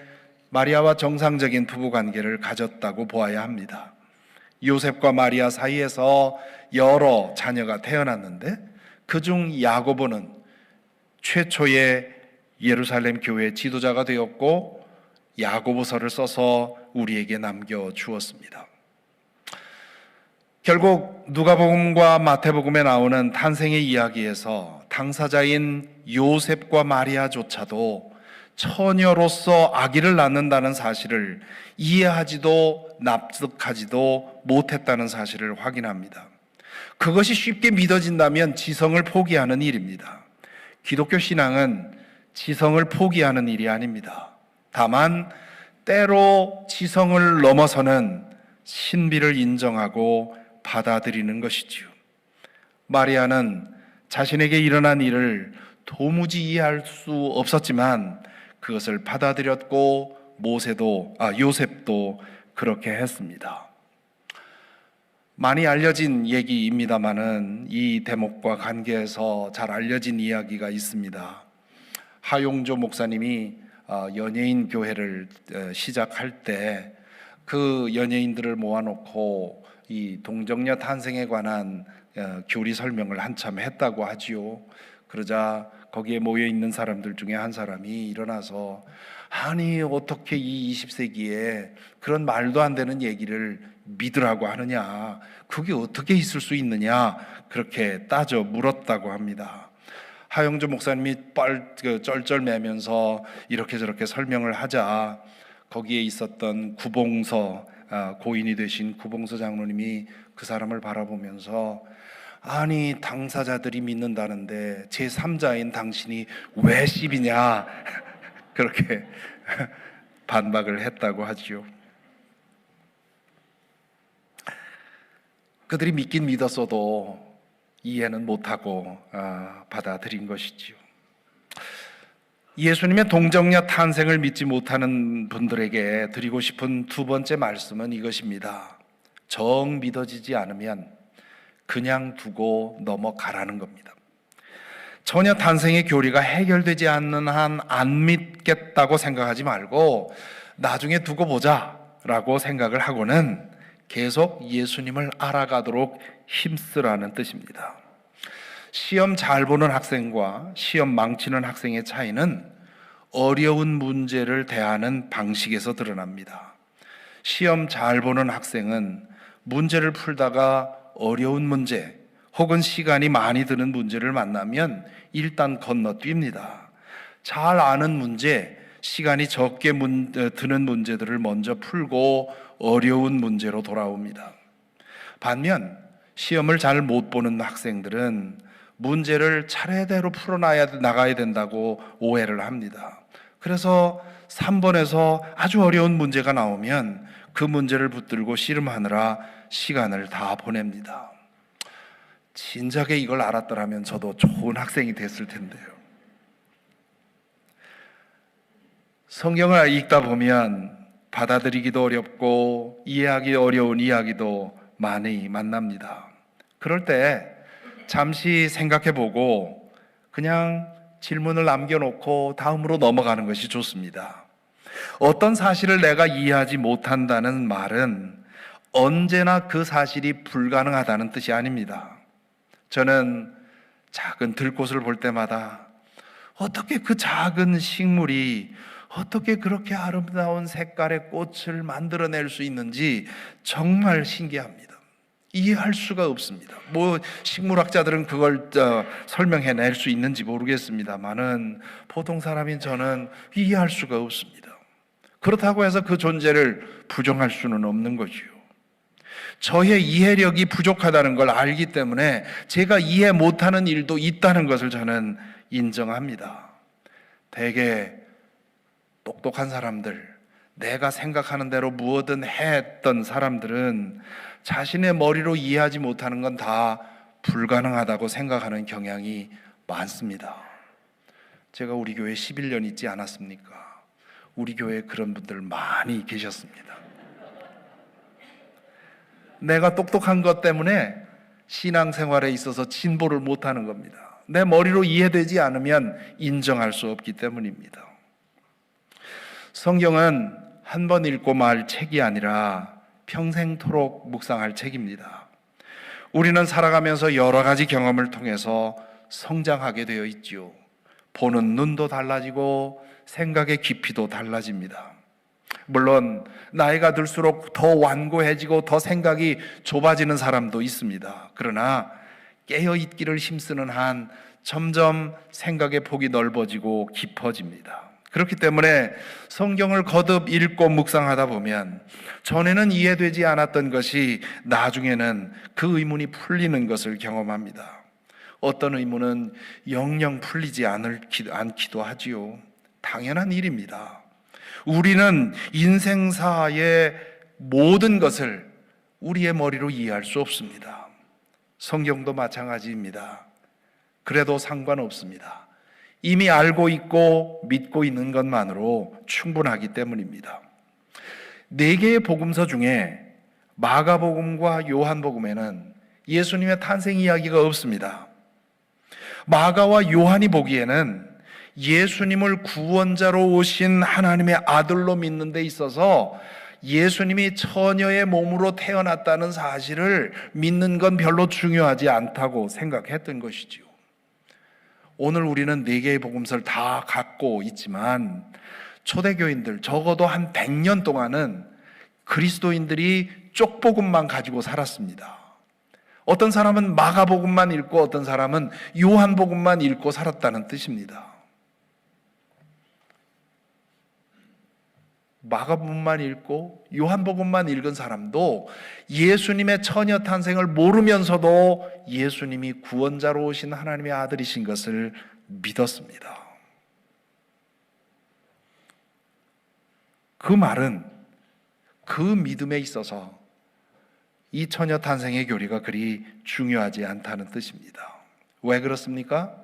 마리아와 정상적인 부부관계를 가졌다고 보아야 합니다. 요셉과 마리아 사이에서 여러 자녀가 태어났는데 그중 야고보는 최초의 예루살렘 교회 지도자가 되었고 야고보서를 써서 우리에게 남겨주었습니다. 결국 누가복음과 마태복음에 나오는 탄생의 이야기에서 당사자인 요셉과 마리아조차도 처녀로서 아기를 낳는다는 사실을 이해하지도 납득하지도 못했다는 사실을 확인합니다. 그것이 쉽게 믿어진다면 지성을 포기하는 일입니다. 기독교 신앙은 지성을 포기하는 일이 아닙니다. 다만 때로 지성을 넘어서는 신비를 인정하고 받아들이는 것이지요. 마리아는 자신에게 일어난 일을 도무지 이해할 수 없었지만 그것을 받아들였고 요셉도 그렇게 했습니다. 많이 알려진 얘기입니다만은 이 대목과 관계해서 잘 알려진 이야기가 있습니다. 하용조 목사님이 연예인 교회를 시작할 때 그 연예인들을 모아놓고 이 동정녀 탄생에 관한 교리 설명을 한참 했다고 하지요. 그러자 거기에 모여 있는 사람들 중에 한 사람이 일어나서 아니 어떻게 이 20세기에 그런 말도 안 되는 얘기를 믿으라고 하느냐, 그게 어떻게 있을 수 있느냐, 그렇게 따져 물었다고 합니다. 하영조 목사님이 쩔쩔매면서 이렇게 저렇게 설명을 하자 거기에 있었던 구봉서, 고인이 되신 구봉서 장로님이 그 사람을 바라보면서 아니 당사자들이 믿는다는데 제3자인 당신이 왜 씹이냐 그렇게 반박을 했다고 하지요. 그들이 믿긴 믿었어도 이해는 못하고 받아들인 것이지요. 예수님의 동정녀 탄생을 믿지 못하는 분들에게 드리고 싶은 두 번째 말씀은 이것입니다. 정 믿어지지 않으면 그냥 두고 넘어가라는 겁니다. 처녀 탄생의 교리가 해결되지 않는 한 안 믿겠다고 생각하지 말고 나중에 두고 보자 라고 생각을 하고는 계속 예수님을 알아가도록 힘쓰라는 뜻입니다. 시험 잘 보는 학생과 시험 망치는 학생의 차이는 어려운 문제를 대하는 방식에서 드러납니다. 시험 잘 보는 학생은 문제를 풀다가 어려운 문제 혹은 시간이 많이 드는 문제를 만나면 일단 건너뜁니다. 잘 아는 문제, 시간이 적게 드는 문제들을 먼저 풀고 어려운 문제로 돌아옵니다. 반면 시험을 잘 못 보는 학생들은 문제를 차례대로 나가야 된다고 오해를 합니다. 그래서 3번에서 아주 어려운 문제가 나오면 그 문제를 붙들고 씨름하느라 시간을 다 보냅니다. 진작에 이걸 알았더라면 저도 좋은 학생이 됐을 텐데요. 성경을 읽다 보면 받아들이기도 어렵고 이해하기 어려운 이야기도 많이 만납니다. 그럴 때 잠시 생각해 보고 그냥 질문을 남겨놓고 다음으로 넘어가는 것이 좋습니다. 어떤 사실을 내가 이해하지 못한다는 말은 언제나 그 사실이 불가능하다는 뜻이 아닙니다. 저는 작은 들꽃을 볼 때마다 어떻게 그 작은 식물이 어떻게 그렇게 아름다운 색깔의 꽃을 만들어낼 수 있는지 정말 신기합니다. 이해할 수가 없습니다. 식물학자들은 그걸 설명해낼 수 있는지 모르겠습니다만은 보통 사람인 저는 이해할 수가 없습니다. 그렇다고 해서 그 존재를 부정할 수는 없는 거지요. 저의 이해력이 부족하다는 걸 알기 때문에 제가 이해 못하는 일도 있다는 것을 저는 인정합니다. 대개 똑똑한 사람들, 내가 생각하는 대로 무엇든 했던 사람들은 자신의 머리로 이해하지 못하는 건 다 불가능하다고 생각하는 경향이 많습니다. 제가 우리 교회 11년 있지 않았습니까? 우리 교회에 그런 분들 많이 계셨습니다. 내가 똑똑한 것 때문에 신앙생활에 있어서 진보를 못하는 겁니다. 내 머리로 이해되지 않으면 인정할 수 없기 때문입니다. 성경은 한 번 읽고 말 책이 아니라 평생토록 묵상할 책입니다. 우리는 살아가면서 여러 가지 경험을 통해서 성장하게 되어 있지요. 보는 눈도 달라지고 생각의 깊이도 달라집니다. 물론 나이가 들수록 더 완고해지고 더 생각이 좁아지는 사람도 있습니다. 그러나 깨어있기를 힘쓰는 한 점점 생각의 폭이 넓어지고 깊어집니다. 그렇기 때문에 성경을 거듭 읽고 묵상하다 보면 전에는 이해되지 않았던 것이 나중에는 그 의문이 풀리는 것을 경험합니다. 어떤 의문은 영영 풀리지 않기도 하지요. 당연한 일입니다. 우리는 인생사의 모든 것을 우리의 머리로 이해할 수 없습니다. 성경도 마찬가지입니다. 그래도 상관없습니다. 이미 알고 있고 믿고 있는 것만으로 충분하기 때문입니다. 4개의 복음서 중에 마가복음과 요한복음에는 예수님의 탄생 이야기가 없습니다. 마가와 요한이 보기에는 예수님을 구원자로 오신 하나님의 아들로 믿는 데 있어서 예수님이 처녀의 몸으로 태어났다는 사실을 믿는 건 별로 중요하지 않다고 생각했던 것이지요. 오늘 우리는 4개의 복음서를 다 갖고 있지만 초대교인들 적어도 한 100년 동안은 그리스도인들이 쪽복음만 가지고 살았습니다. 어떤 사람은 마가복음만 읽고 어떤 사람은 요한복음만 읽고 살았다는 뜻입니다. 마가복음만 읽고 요한복음만 읽은 사람도 예수님의 처녀 탄생을 모르면서도 예수님이 구원자로 오신 하나님의 아들이신 것을 믿었습니다. 그 말은 그 믿음에 있어서 이 처녀 탄생의 교리가 그리 중요하지 않다는 뜻입니다. 왜 그렇습니까?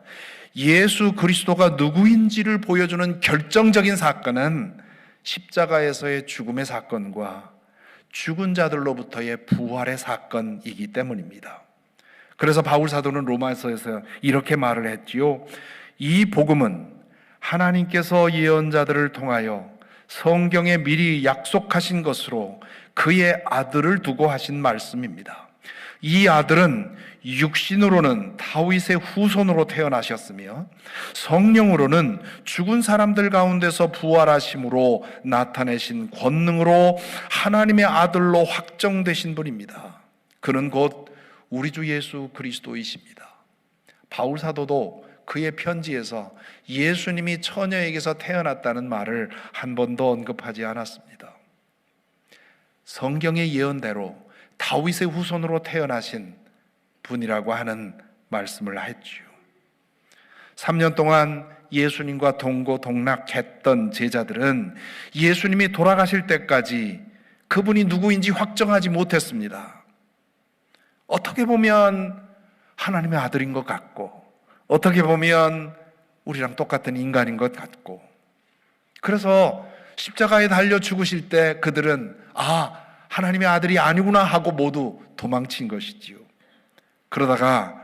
예수 그리스도가 누구인지를 보여주는 결정적인 사건은 십자가에서의 죽음의 사건과 죽은 자들로부터의 부활의 사건이기 때문입니다. 그래서 바울 사도는 로마서에서 이렇게 말을 했지요. 이 복음은 하나님께서 예언자들을 통하여 성경에 미리 약속하신 것으로 그의 아들을 두고 하신 말씀입니다. 이 아들은 육신으로는 다윗의 후손으로 태어나셨으며 성령으로는 죽은 사람들 가운데서 부활하심으로 나타내신 권능으로 하나님의 아들로 확정되신 분입니다. 그는 곧 우리 주 예수 그리스도이십니다. 바울 사도도 그의 편지에서 예수님이 처녀에게서 태어났다는 말을 한 번도 언급하지 않았습니다. 성경의 예언대로 다윗의 후손으로 태어나신 분이라고 하는 말씀을 했지요. 3년 동안 예수님과 동고동락했던 제자들은 예수님이 돌아가실 때까지 그분이 누구인지 확정하지 못했습니다. 어떻게 보면 하나님의 아들인 것 같고, 어떻게 보면 우리랑 똑같은 인간인 것 같고, 그래서 십자가에 달려 죽으실 때 그들은 하나님의 아들이 아니구나 하고 모두 도망친 것이지요. 그러다가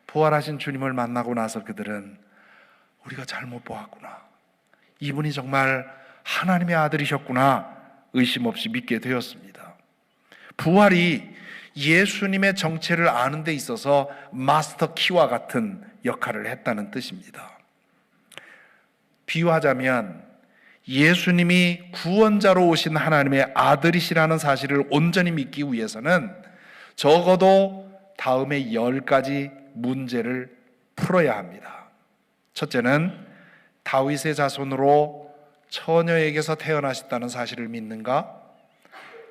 부활하신 주님을 만나고 나서 그들은 우리가 잘못 보았구나, 이분이 정말 하나님의 아들이셨구나 의심 없이 믿게 되었습니다. 부활이 예수님의 정체를 아는 데 있어서 마스터 키와 같은 역할을 했다는 뜻입니다. 비유하자면 예수님이 구원자로 오신 하나님의 아들이시라는 사실을 온전히 믿기 위해서는 적어도 다음에 10가지 문제를 풀어야 합니다. 첫째는 다윗의 자손으로 처녀에게서 태어나셨다는 사실을 믿는가?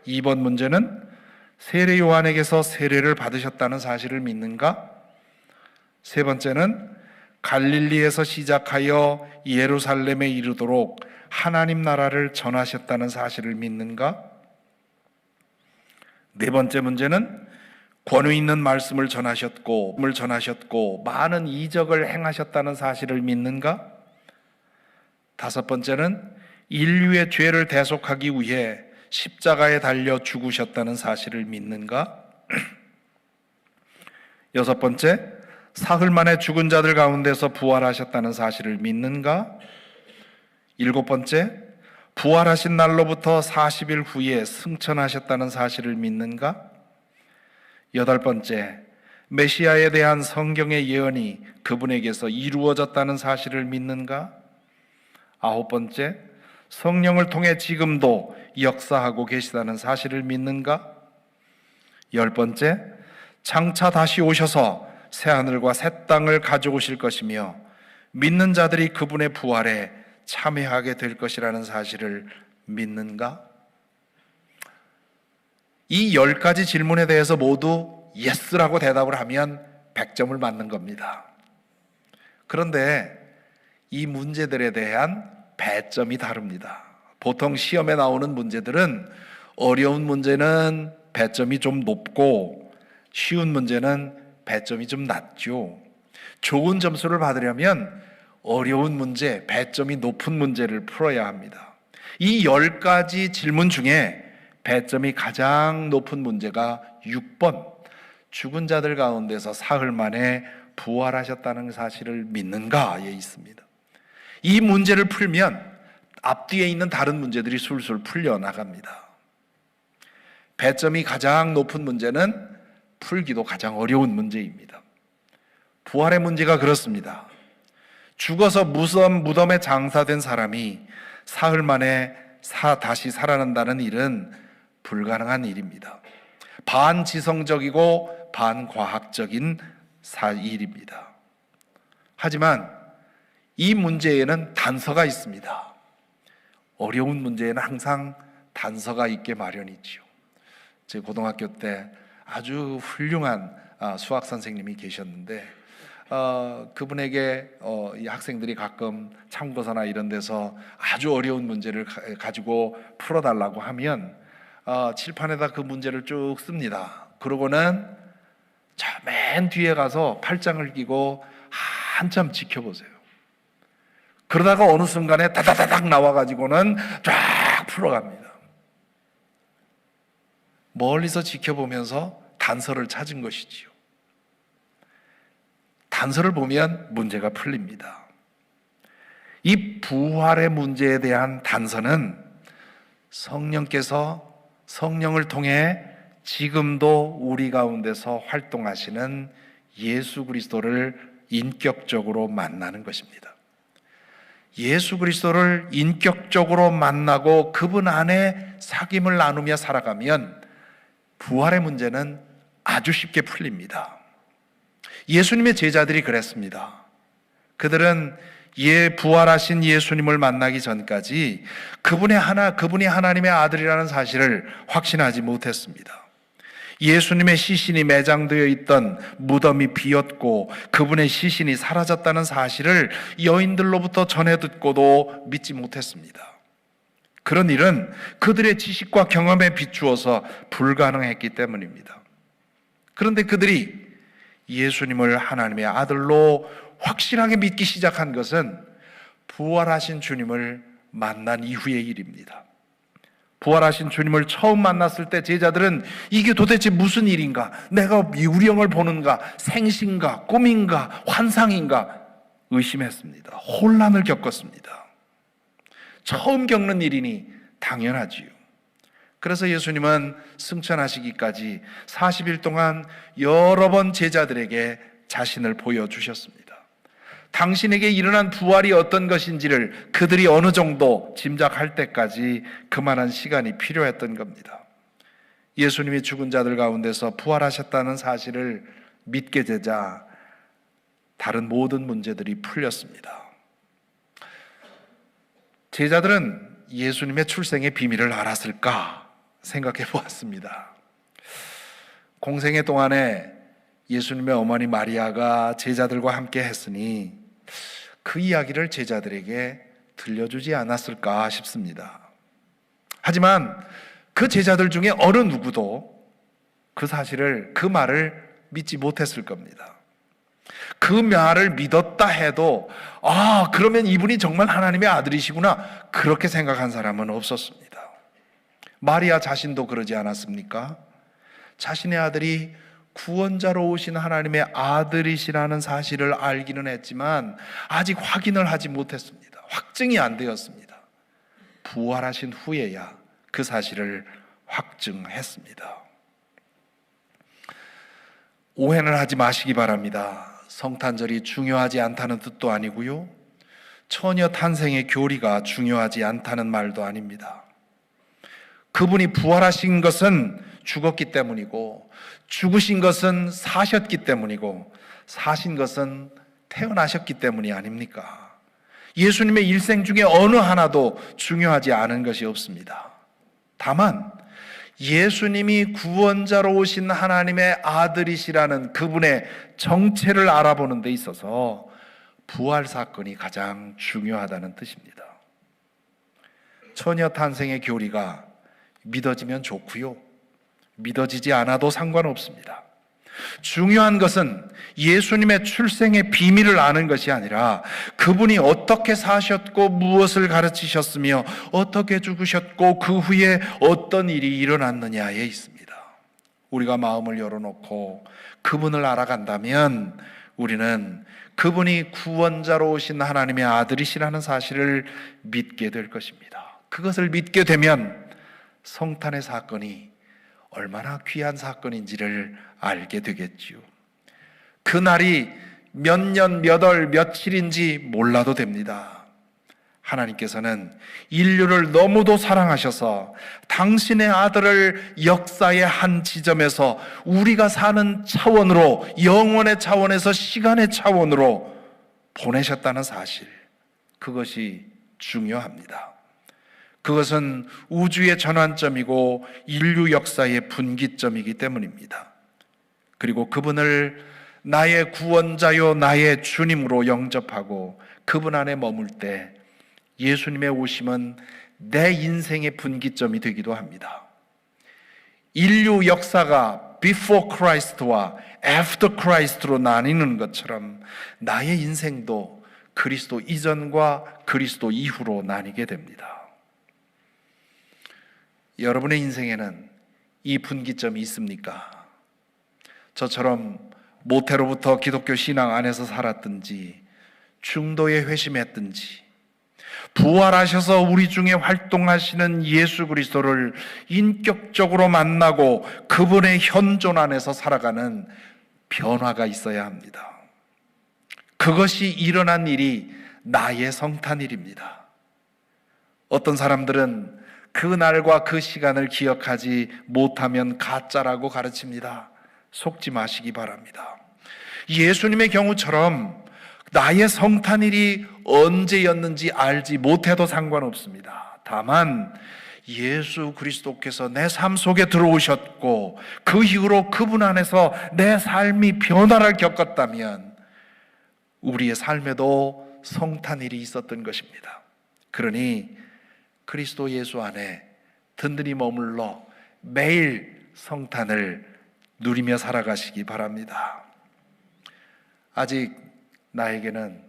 2번 문제는 세례 요한에게서 세례를 받으셨다는 사실을 믿는가? 세 번째는 갈릴리에서 시작하여 예루살렘에 이르도록 하나님 나라를 전하셨다는 사실을 믿는가? 네 번째 문제는 권위 있는 말씀을 전하셨고 많은 이적을 행하셨다는 사실을 믿는가? 다섯 번째는 인류의 죄를 대속하기 위해 십자가에 달려 죽으셨다는 사실을 믿는가? 여섯 번째, 사흘 만에 죽은 자들 가운데서 부활하셨다는 사실을 믿는가? 일곱 번째, 부활하신 날로부터 40일 후에 승천하셨다는 사실을 믿는가? 여덟 번째, 메시아에 대한 성경의 예언이 그분에게서 이루어졌다는 사실을 믿는가? 아홉 번째, 성령을 통해 지금도 역사하고 계시다는 사실을 믿는가? 열 번째, 장차 다시 오셔서 새하늘과 새 땅을 가져오실 것이며 믿는 자들이 그분의 부활에 참여하게 될 것이라는 사실을 믿는가? 이 10가지 질문에 대해서 모두 예스라고 대답을 하면 100점을 맞는 겁니다. 그런데 이 문제들에 대한 배점이 다릅니다. 보통 시험에 나오는 문제들은 어려운 문제는 배점이 좀 높고 쉬운 문제는 배점이 좀 낮죠. 좋은 점수를 받으려면 어려운 문제, 배점이 높은 문제를 풀어야 합니다. 이 10가지 질문 중에 배점이 가장 높은 문제가 6번, 죽은 자들 가운데서 사흘 만에 부활하셨다는 사실을 믿는가에 있습니다. 이 문제를 풀면 앞뒤에 있는 다른 문제들이 술술 풀려나갑니다. 배점이 가장 높은 문제는 풀기도 가장 어려운 문제입니다. 부활의 문제가 그렇습니다. 죽어서 무덤에 장사된 사람이 사흘 만에 다시 살아난다는 일은 불가능한 일입니다. 반지성적이고 반과학적인 일입니다. 하지만 이 문제에는 단서가 있습니다. 어려운 문제에는 항상 단서가 있게 마련이지요. 제 고등학교 때 아주 훌륭한 수학 선생님이 계셨는데 그분에게 이 학생들이 가끔 참고서나 이런 데서 아주 어려운 문제를 가지고 풀어달라고 하면 칠판에다 그 문제를 쭉 씁니다. 그러고는 저 맨 뒤에 가서 팔짱을 끼고 한참 지켜보세요. 그러다가 어느 순간에 다다다닥 나와가지고는 쫙 풀어갑니다. 멀리서 지켜보면서 단서를 찾은 것이지요. 단서를 보면 문제가 풀립니다. 이 부활의 문제에 대한 단서는 성령께서 성령을 통해 지금도 우리 가운데서 활동하시는 예수 그리스도를 인격적으로 만나는 것입니다. 예수 그리스도를 인격적으로 만나고 그분 안에 사귐을 나누며 살아가면 부활의 문제는 아주 쉽게 풀립니다. 예수님의 제자들이 그랬습니다. 그들은 부활하신 예수님을 만나기 전까지 그분이 하나님의 아들이라는 사실을 확신하지 못했습니다. 예수님의 시신이 매장되어 있던 무덤이 비었고 그분의 시신이 사라졌다는 사실을 여인들로부터 전해 듣고도 믿지 못했습니다. 그런 일은 그들의 지식과 경험에 비추어서 불가능했기 때문입니다. 그런데 그들이 예수님을 하나님의 아들로 확실하게 믿기 시작한 것은 부활하신 주님을 만난 이후의 일입니다. 부활하신 주님을 처음 만났을 때 제자들은 이게 도대체 무슨 일인가? 내가 유령을 보는가? 생신가? 꿈인가? 환상인가? 의심했습니다. 혼란을 겪었습니다. 처음 겪는 일이니 당연하지요. 그래서 예수님은 승천하시기까지 40일 동안 여러 번 제자들에게 자신을 보여주셨습니다. 당신에게 일어난 부활이 어떤 것인지를 그들이 어느 정도 짐작할 때까지 그만한 시간이 필요했던 겁니다. 예수님이 죽은 자들 가운데서 부활하셨다는 사실을 믿게 되자 다른 모든 문제들이 풀렸습니다. 제자들은 예수님의 출생의 비밀을 알았을까 생각해 보았습니다. 공생애 동안에 예수님의 어머니 마리아가 제자들과 함께 했으니 그 이야기를 제자들에게 들려주지 않았을까 싶습니다. 하지만 그 제자들 중에 어느 누구도 그 말을 믿지 못했을 겁니다. 그 말을 믿었다 해도 그러면 이분이 정말 하나님의 아들이시구나 그렇게 생각한 사람은 없었습니다. 마리아 자신도 그러지 않았습니까? 자신의 아들이 구원자로 오신 하나님의 아들이시라는 사실을 알기는 했지만 아직 확인을 하지 못했습니다. 확증이 안 되었습니다. 부활하신 후에야 그 사실을 확증했습니다. 오해는 하지 마시기 바랍니다. 성탄절이 중요하지 않다는 뜻도 아니고요, 처녀 탄생의 교리가 중요하지 않다는 말도 아닙니다. 그분이 부활하신 것은 죽었기 때문이고, 죽으신 것은 사셨기 때문이고, 사신 것은 태어나셨기 때문이 아닙니까? 예수님의 일생 중에 어느 하나도 중요하지 않은 것이 없습니다. 다만 예수님이 구원자로 오신 하나님의 아들이시라는 그분의 정체를 알아보는 데 있어서 부활 사건이 가장 중요하다는 뜻입니다. 처녀 탄생의 교리가 믿어지면 좋고요, 믿어지지 않아도 상관없습니다. 중요한 것은 예수님의 출생의 비밀을 아는 것이 아니라 그분이 어떻게 사셨고 무엇을 가르치셨으며 어떻게 죽으셨고 그 후에 어떤 일이 일어났느냐에 있습니다. 우리가 마음을 열어놓고 그분을 알아간다면 우리는 그분이 구원자로 오신 하나님의 아들이시라는 사실을 믿게 될 것입니다. 그것을 믿게 되면 성탄의 사건이 얼마나 귀한 사건인지를 알게 되겠지요. 그 날이 몇 년, 몇 월, 며칠인지 몰라도 됩니다. 하나님께서는 인류를 너무도 사랑하셔서 당신의 아들을 역사의 한 지점에서 우리가 사는 차원으로, 영원의 차원에서 시간의 차원으로 보내셨다는 사실, 그것이 중요합니다. 그것은 우주의 전환점이고 인류 역사의 분기점이기 때문입니다. 그리고 그분을 나의 구원자요 나의 주님으로 영접하고 그분 안에 머물 때 예수님의 오심은 내 인생의 분기점이 되기도 합니다. 인류 역사가 before Christ와 after Christ로 나뉘는 것처럼 나의 인생도 그리스도 이전과 그리스도 이후로 나뉘게 됩니다. 여러분의 인생에는 이 분기점이 있습니까? 저처럼 모태로부터 기독교 신앙 안에서 살았든지, 중도에 회심했든지, 부활하셔서 우리 중에 활동하시는 예수 그리스도를 인격적으로 만나고 그분의 현존 안에서 살아가는 변화가 있어야 합니다. 그것이 일어난 일이 나의 성탄일입니다. 어떤 사람들은 그 날과 그 시간을 기억하지 못하면 가짜라고 가르칩니다. 속지 마시기 바랍니다. 예수님의 경우처럼 나의 성탄일이 언제였는지 알지 못해도 상관없습니다. 다만 예수 그리스도께서 내 삶 속에 들어오셨고 그 이후로 그분 안에서 내 삶이 변화를 겪었다면 우리의 삶에도 성탄일이 있었던 것입니다. 그러니 그리스도 예수 안에 든든히 머물러 매일 성탄을 누리며 살아가시기 바랍니다. 아직 나에게는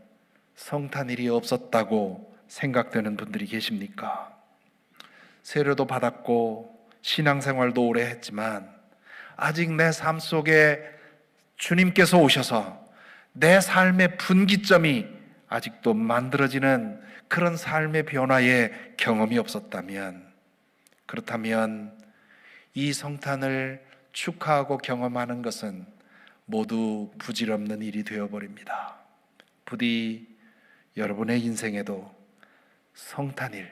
성탄일이 없었다고 생각되는 분들이 계십니까? 세례도 받았고 신앙생활도 오래 했지만 아직 내 삶 속에 주님께서 오셔서 내 삶의 분기점이 아직도 만들어지는 그런 삶의 변화의 경험이 없었다면, 그렇다면 이 성탄을 축하하고 경험하는 것은 모두 부질없는 일이 되어버립니다. 부디 여러분의 인생에도 성탄일,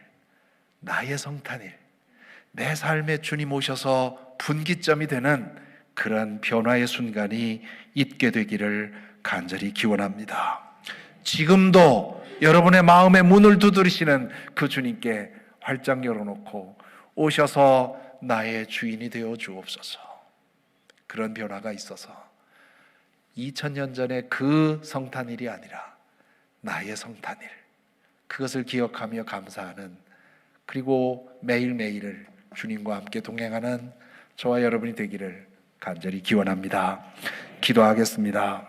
나의 성탄일, 내 삶에 주님 오셔서 분기점이 되는 그런 변화의 순간이 있게 되기를 간절히 기원합니다. 지금도 여러분의 마음의 문을 두드리시는 그 주님께 활짝 열어놓고 오셔서 나의 주인이 되어 주옵소서. 그런 변화가 있어서 2000년 전에 그 성탄일이 아니라 나의 성탄일, 그것을 기억하며 감사하는, 그리고 매일매일을 주님과 함께 동행하는 저와 여러분이 되기를 간절히 기원합니다. 기도하겠습니다.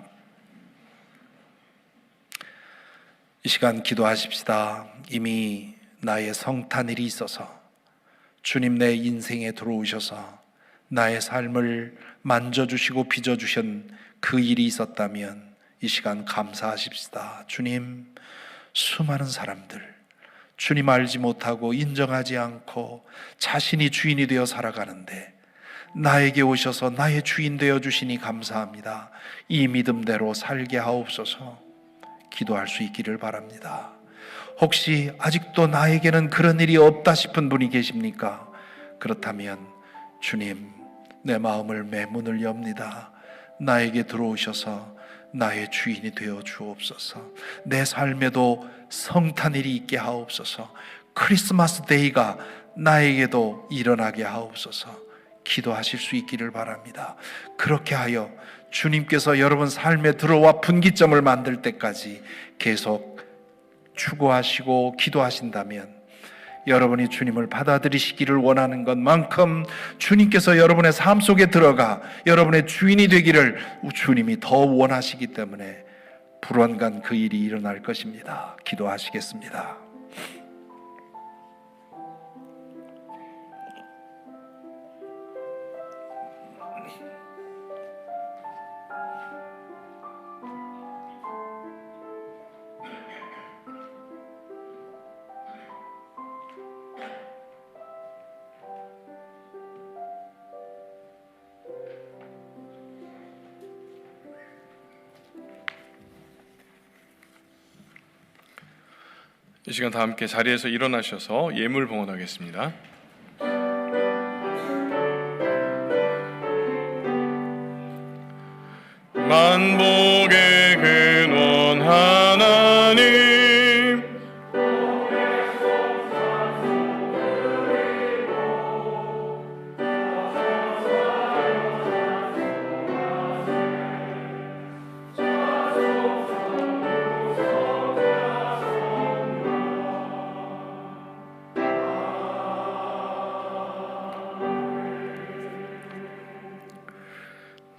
이 시간 기도하십시다. 이미 나의 성탄일이 있어서 주님 내 인생에 들어오셔서 나의 삶을 만져주시고 빚어주신 그 일이 있었다면 이 시간 감사하십시다. 주님, 수많은 사람들 주님 알지 못하고 인정하지 않고 자신이 주인이 되어 살아가는데 나에게 오셔서 나의 주인 되어 주시니 감사합니다. 이 믿음대로 살게 하옵소서. 기도할 수 있기를 바랍니다. 혹시 아직도 나에게는 그런 일이 없다 싶은 분이 계십니까? 그렇다면 주님, 내 마음을 매문을 엽니다. 나에게 들어오셔서 나의 주인이 되어 주옵소서. 내 삶에도 성탄일이 있게 하옵소서. 크리스마스 데이가 나에게도 일어나게 하옵소서. 기도하실 수 있기를 바랍니다. 그렇게 하여 주님께서 여러분 삶에 들어와 분기점을 만들 때까지 계속 추구하시고 기도하신다면 여러분이 주님을 받아들이시기를 원하는 것만큼 주님께서 여러분의 삶 속에 들어가 여러분의 주인이 되기를 주님이 더 원하시기 때문에 불원간 그 일이 일어날 것입니다. 기도하시겠습니다. 이 시간 다 함께 자리에서 일어나셔서 예물 봉헌하겠습니다. 만복의 근원 하나님,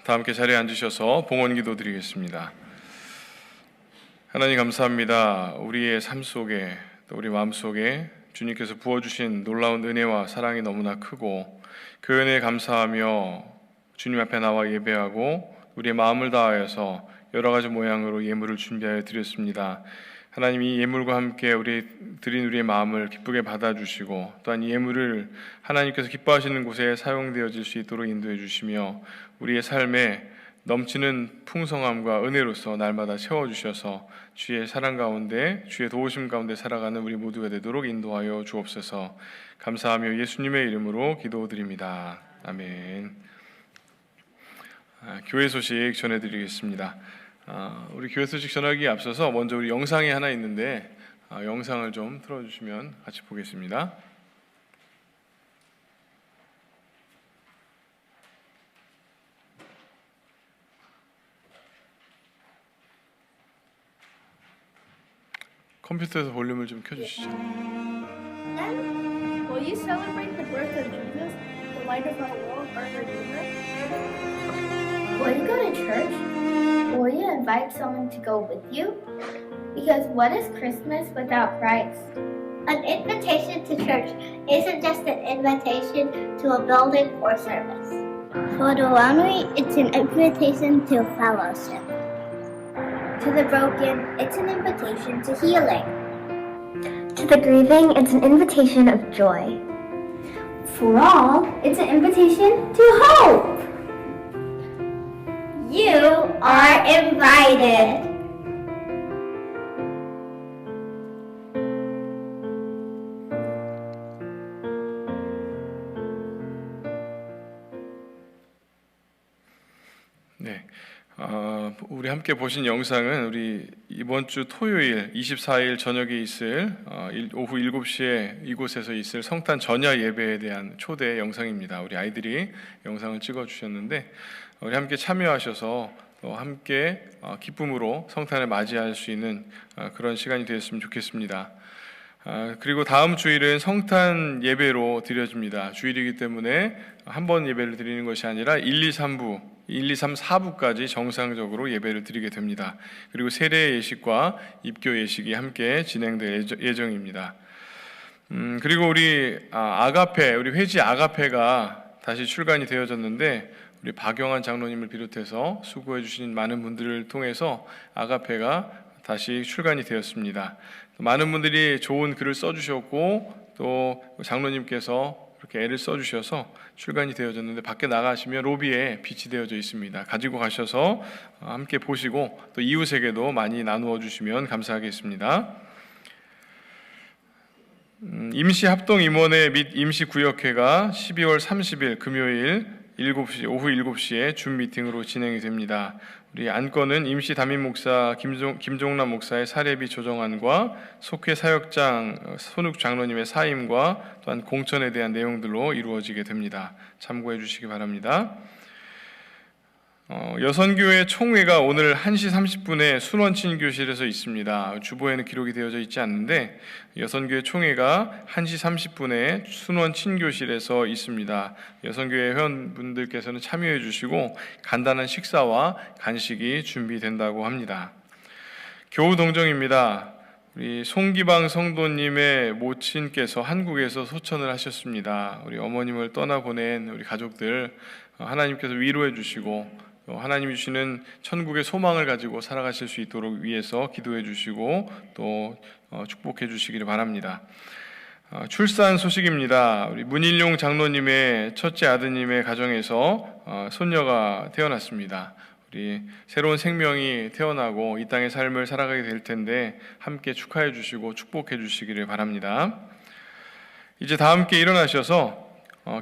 다 함께 자리에 앉으셔서 봉헌 기도 드리겠습니다. 하나님 감사합니다. 우리의 삶 속에 또 우리 마음 속에 주님께서 부어주신 놀라운 은혜와 사랑이 너무나 크고 그 은혜에 감사하며 주님 앞에 나와 예배하고 우리의 마음을 다하여서 여러 가지 모양으로 예물을 준비하여 드렸습니다. 하나님, 이 예물과 함께 드린 우리의 마음을 기쁘게 받아주시고 또한 이 예물을 하나님께서 기뻐하시는 곳에 사용되어질 수 있도록 인도해 주시며 우리의 삶에 넘치는 풍성함과 은혜로서 날마다 채워주셔서 주의 사랑 가운데 주의 도우심 가운데 살아가는 우리 모두가 되도록 인도하여 주옵소서. 감사하며 예수님의 이름으로 기도드립니다. 아멘. 교회 소식 전해드리겠습니다. 우리 교회 소식 전하기에 앞서서 먼저 우리 영상이 하나 있는데 영상을 좀 틀어주시면 같이 보겠습니다. 컴퓨터에서 볼륨을 좀 켜주시죠. Then, will you celebrate the birth of Jesus, the light of our world, our Redeemer? Will you go to church? Will you invite someone to go with you? Because what is Christmas without Christ? An invitation to church isn't just an invitation to a building or service. For the lonely, it's an invitation to fellowship. To the broken, it's an invitation to healing. To the grieving, it's an invitation of joy. For all, it's an invitation to hope. You are invited. 네, 우리 함께 보신 영상은 우리 이번 주 토요일 24일 저녁에 있을 오후 7시에 이곳에서 있을 성탄 전야 예배에 대한 초대 영상입니다. 우리 아이들이 영상을 찍어 주셨는데 우리 함께 참여하셔서 또 함께 기쁨으로 성탄을 맞이할 수 있는 그런 시간이 되었으면 좋겠습니다. 그리고 다음 주일은 성탄 예배로 드려집니다. 주일이기 때문에 한 번 예배를 드리는 것이 아니라 1, 2, 3, 4부까지 정상적으로 예배를 드리게 됩니다. 그리고 세례 예식과 입교 예식이 함께 진행될 예정입니다. 그리고 우리 아가페, 우리 회지 아가페가 다시 출간이 되어졌는데 우리 박영환 장로님을 비롯해서 수고해 주신 많은 분들을 통해서 아가페가 다시 출간이 되었습니다. 많은 분들이 좋은 글을 써주셨고 또 장로님께서 그렇게 애를 써주셔서 출간이 되어졌는데 밖에 나가시면 로비에 비치되어져 있습니다. 가지고 가셔서 함께 보시고 또 이웃에게도 많이 나누어 주시면 감사하겠습니다. 임시합동임원회 및 임시구역회가 12월 30일 금요일 오후 7시에 줌 미팅으로 진행이 됩니다. 우리 안건은 임시 담임 목사 김종남 목사의 사례비 조정안과 속회 사역장 손욱 장로님의 사임과 또한 공천에 대한 내용들로 이루어지게 됩니다. 참고해 주시기 바랍니다. 여선교회 총회가 오늘 1시 30분에 순원친 교실에서 있습니다. 주보에는 기록이 되어져 있지 않는데 여선교회 총회가 1시 30분에 순원친 교실에서 있습니다. 여선교회 회원분들께서는 참여해 주시고 간단한 식사와 간식이 준비된다고 합니다. 교우 동정입니다. 우리 송기방 성도님의 모친께서 한국에서 소천을 하셨습니다. 우리 어머님을 떠나보낸 우리 가족들 하나님께서 위로해 주시고 하나님이 주시는 천국의 소망을 가지고 살아가실 수 있도록 위해서 기도해 주시고 또 축복해 주시기를 바랍니다. 출산 소식입니다. 우리 문일용 장로님의 첫째 아드님의 가정에서 손녀가 태어났습니다. 우리 새로운 생명이 태어나고 이 땅의 삶을 살아가게 될 텐데 함께 축하해 주시고 축복해 주시기를 바랍니다. 이제 다 함께 일어나셔서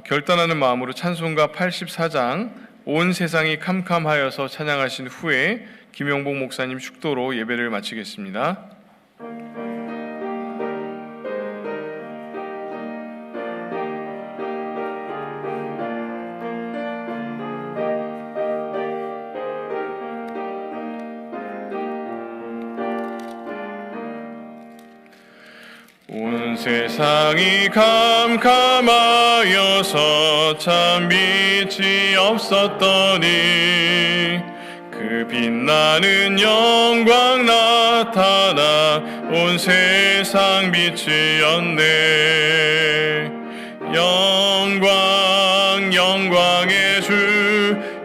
결단하는 마음으로 찬송가 84장 온 세상이 캄캄하여서 찬양하신 후에 김용복 목사님 축도로 예배를 마치겠습니다. 온 세상이 캄캄하여서 참 빛이 없었더니 그 빛나는 영광 나타나 온 세상 빛이었네. 영광 영광의 주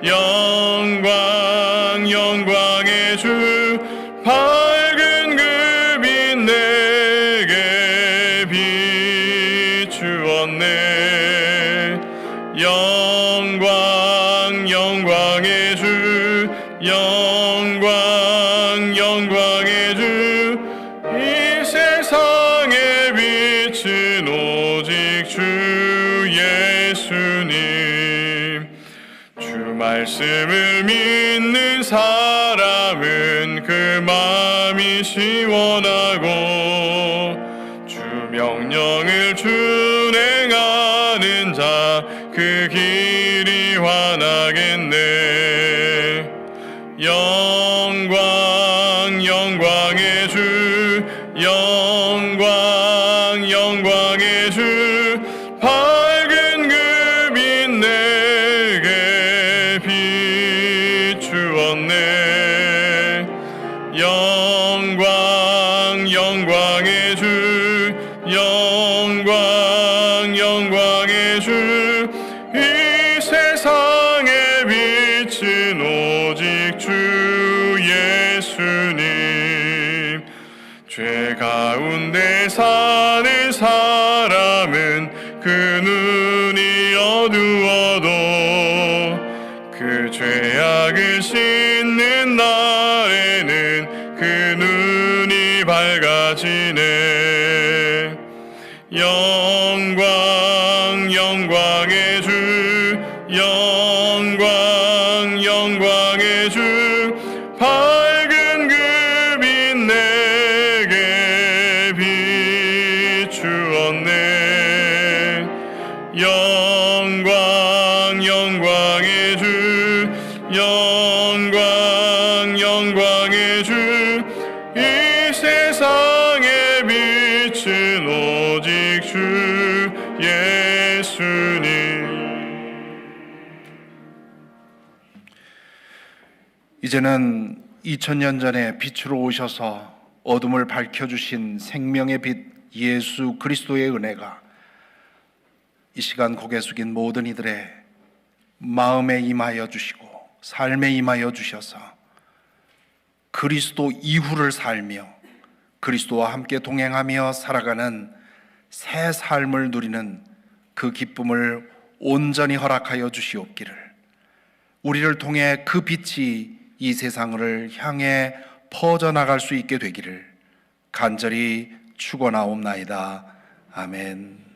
영광 영광의 주 밝은 그 빛 내게 비추었네. 영광 영광의 주 영광 영광의 주 이 세상의 빛은 오직 주 예수님. 주 말씀을 믿는 사람은 그 마음이 시원하고 주 명령을 준행하는 자 그 길이 환하겠네. 영광 영광의 주, 영광 영광의 주, 밝은 그 빛 내게 비추었네. 영광 영광의 주, 영광 영광의 주, 이 세상의 빛은 오직 주 예수님. 죄 가운데 사는 사람은 그 눈이 어두워도 그 죄악을 씻는 날에는 그 눈이 밝아지네. 영광 영광의 주, 영광 영광의 주, 밝은 그 빛 내게 비추었네. 영광 영광의 주, 영광 영광의 주, 이 세상의 빛은 오직 주 예수님. 이제는 2000년 전에 빛으로 오셔서 어둠을 밝혀주신 생명의 빛 예수 그리스도의 은혜가 이 시간 고개 숙인 모든 이들의 마음에 임하여 주시고 삶에 임하여 주셔서 그리스도 이후를 살며 그리스도와 함께 동행하며 살아가는 새 삶을 누리는 그 기쁨을 온전히 허락하여 주시옵기를, 우리를 통해 그 빛이 이 세상을 향해 퍼져나갈 수 있게 되기를 간절히 축원하옵나이다. 아멘.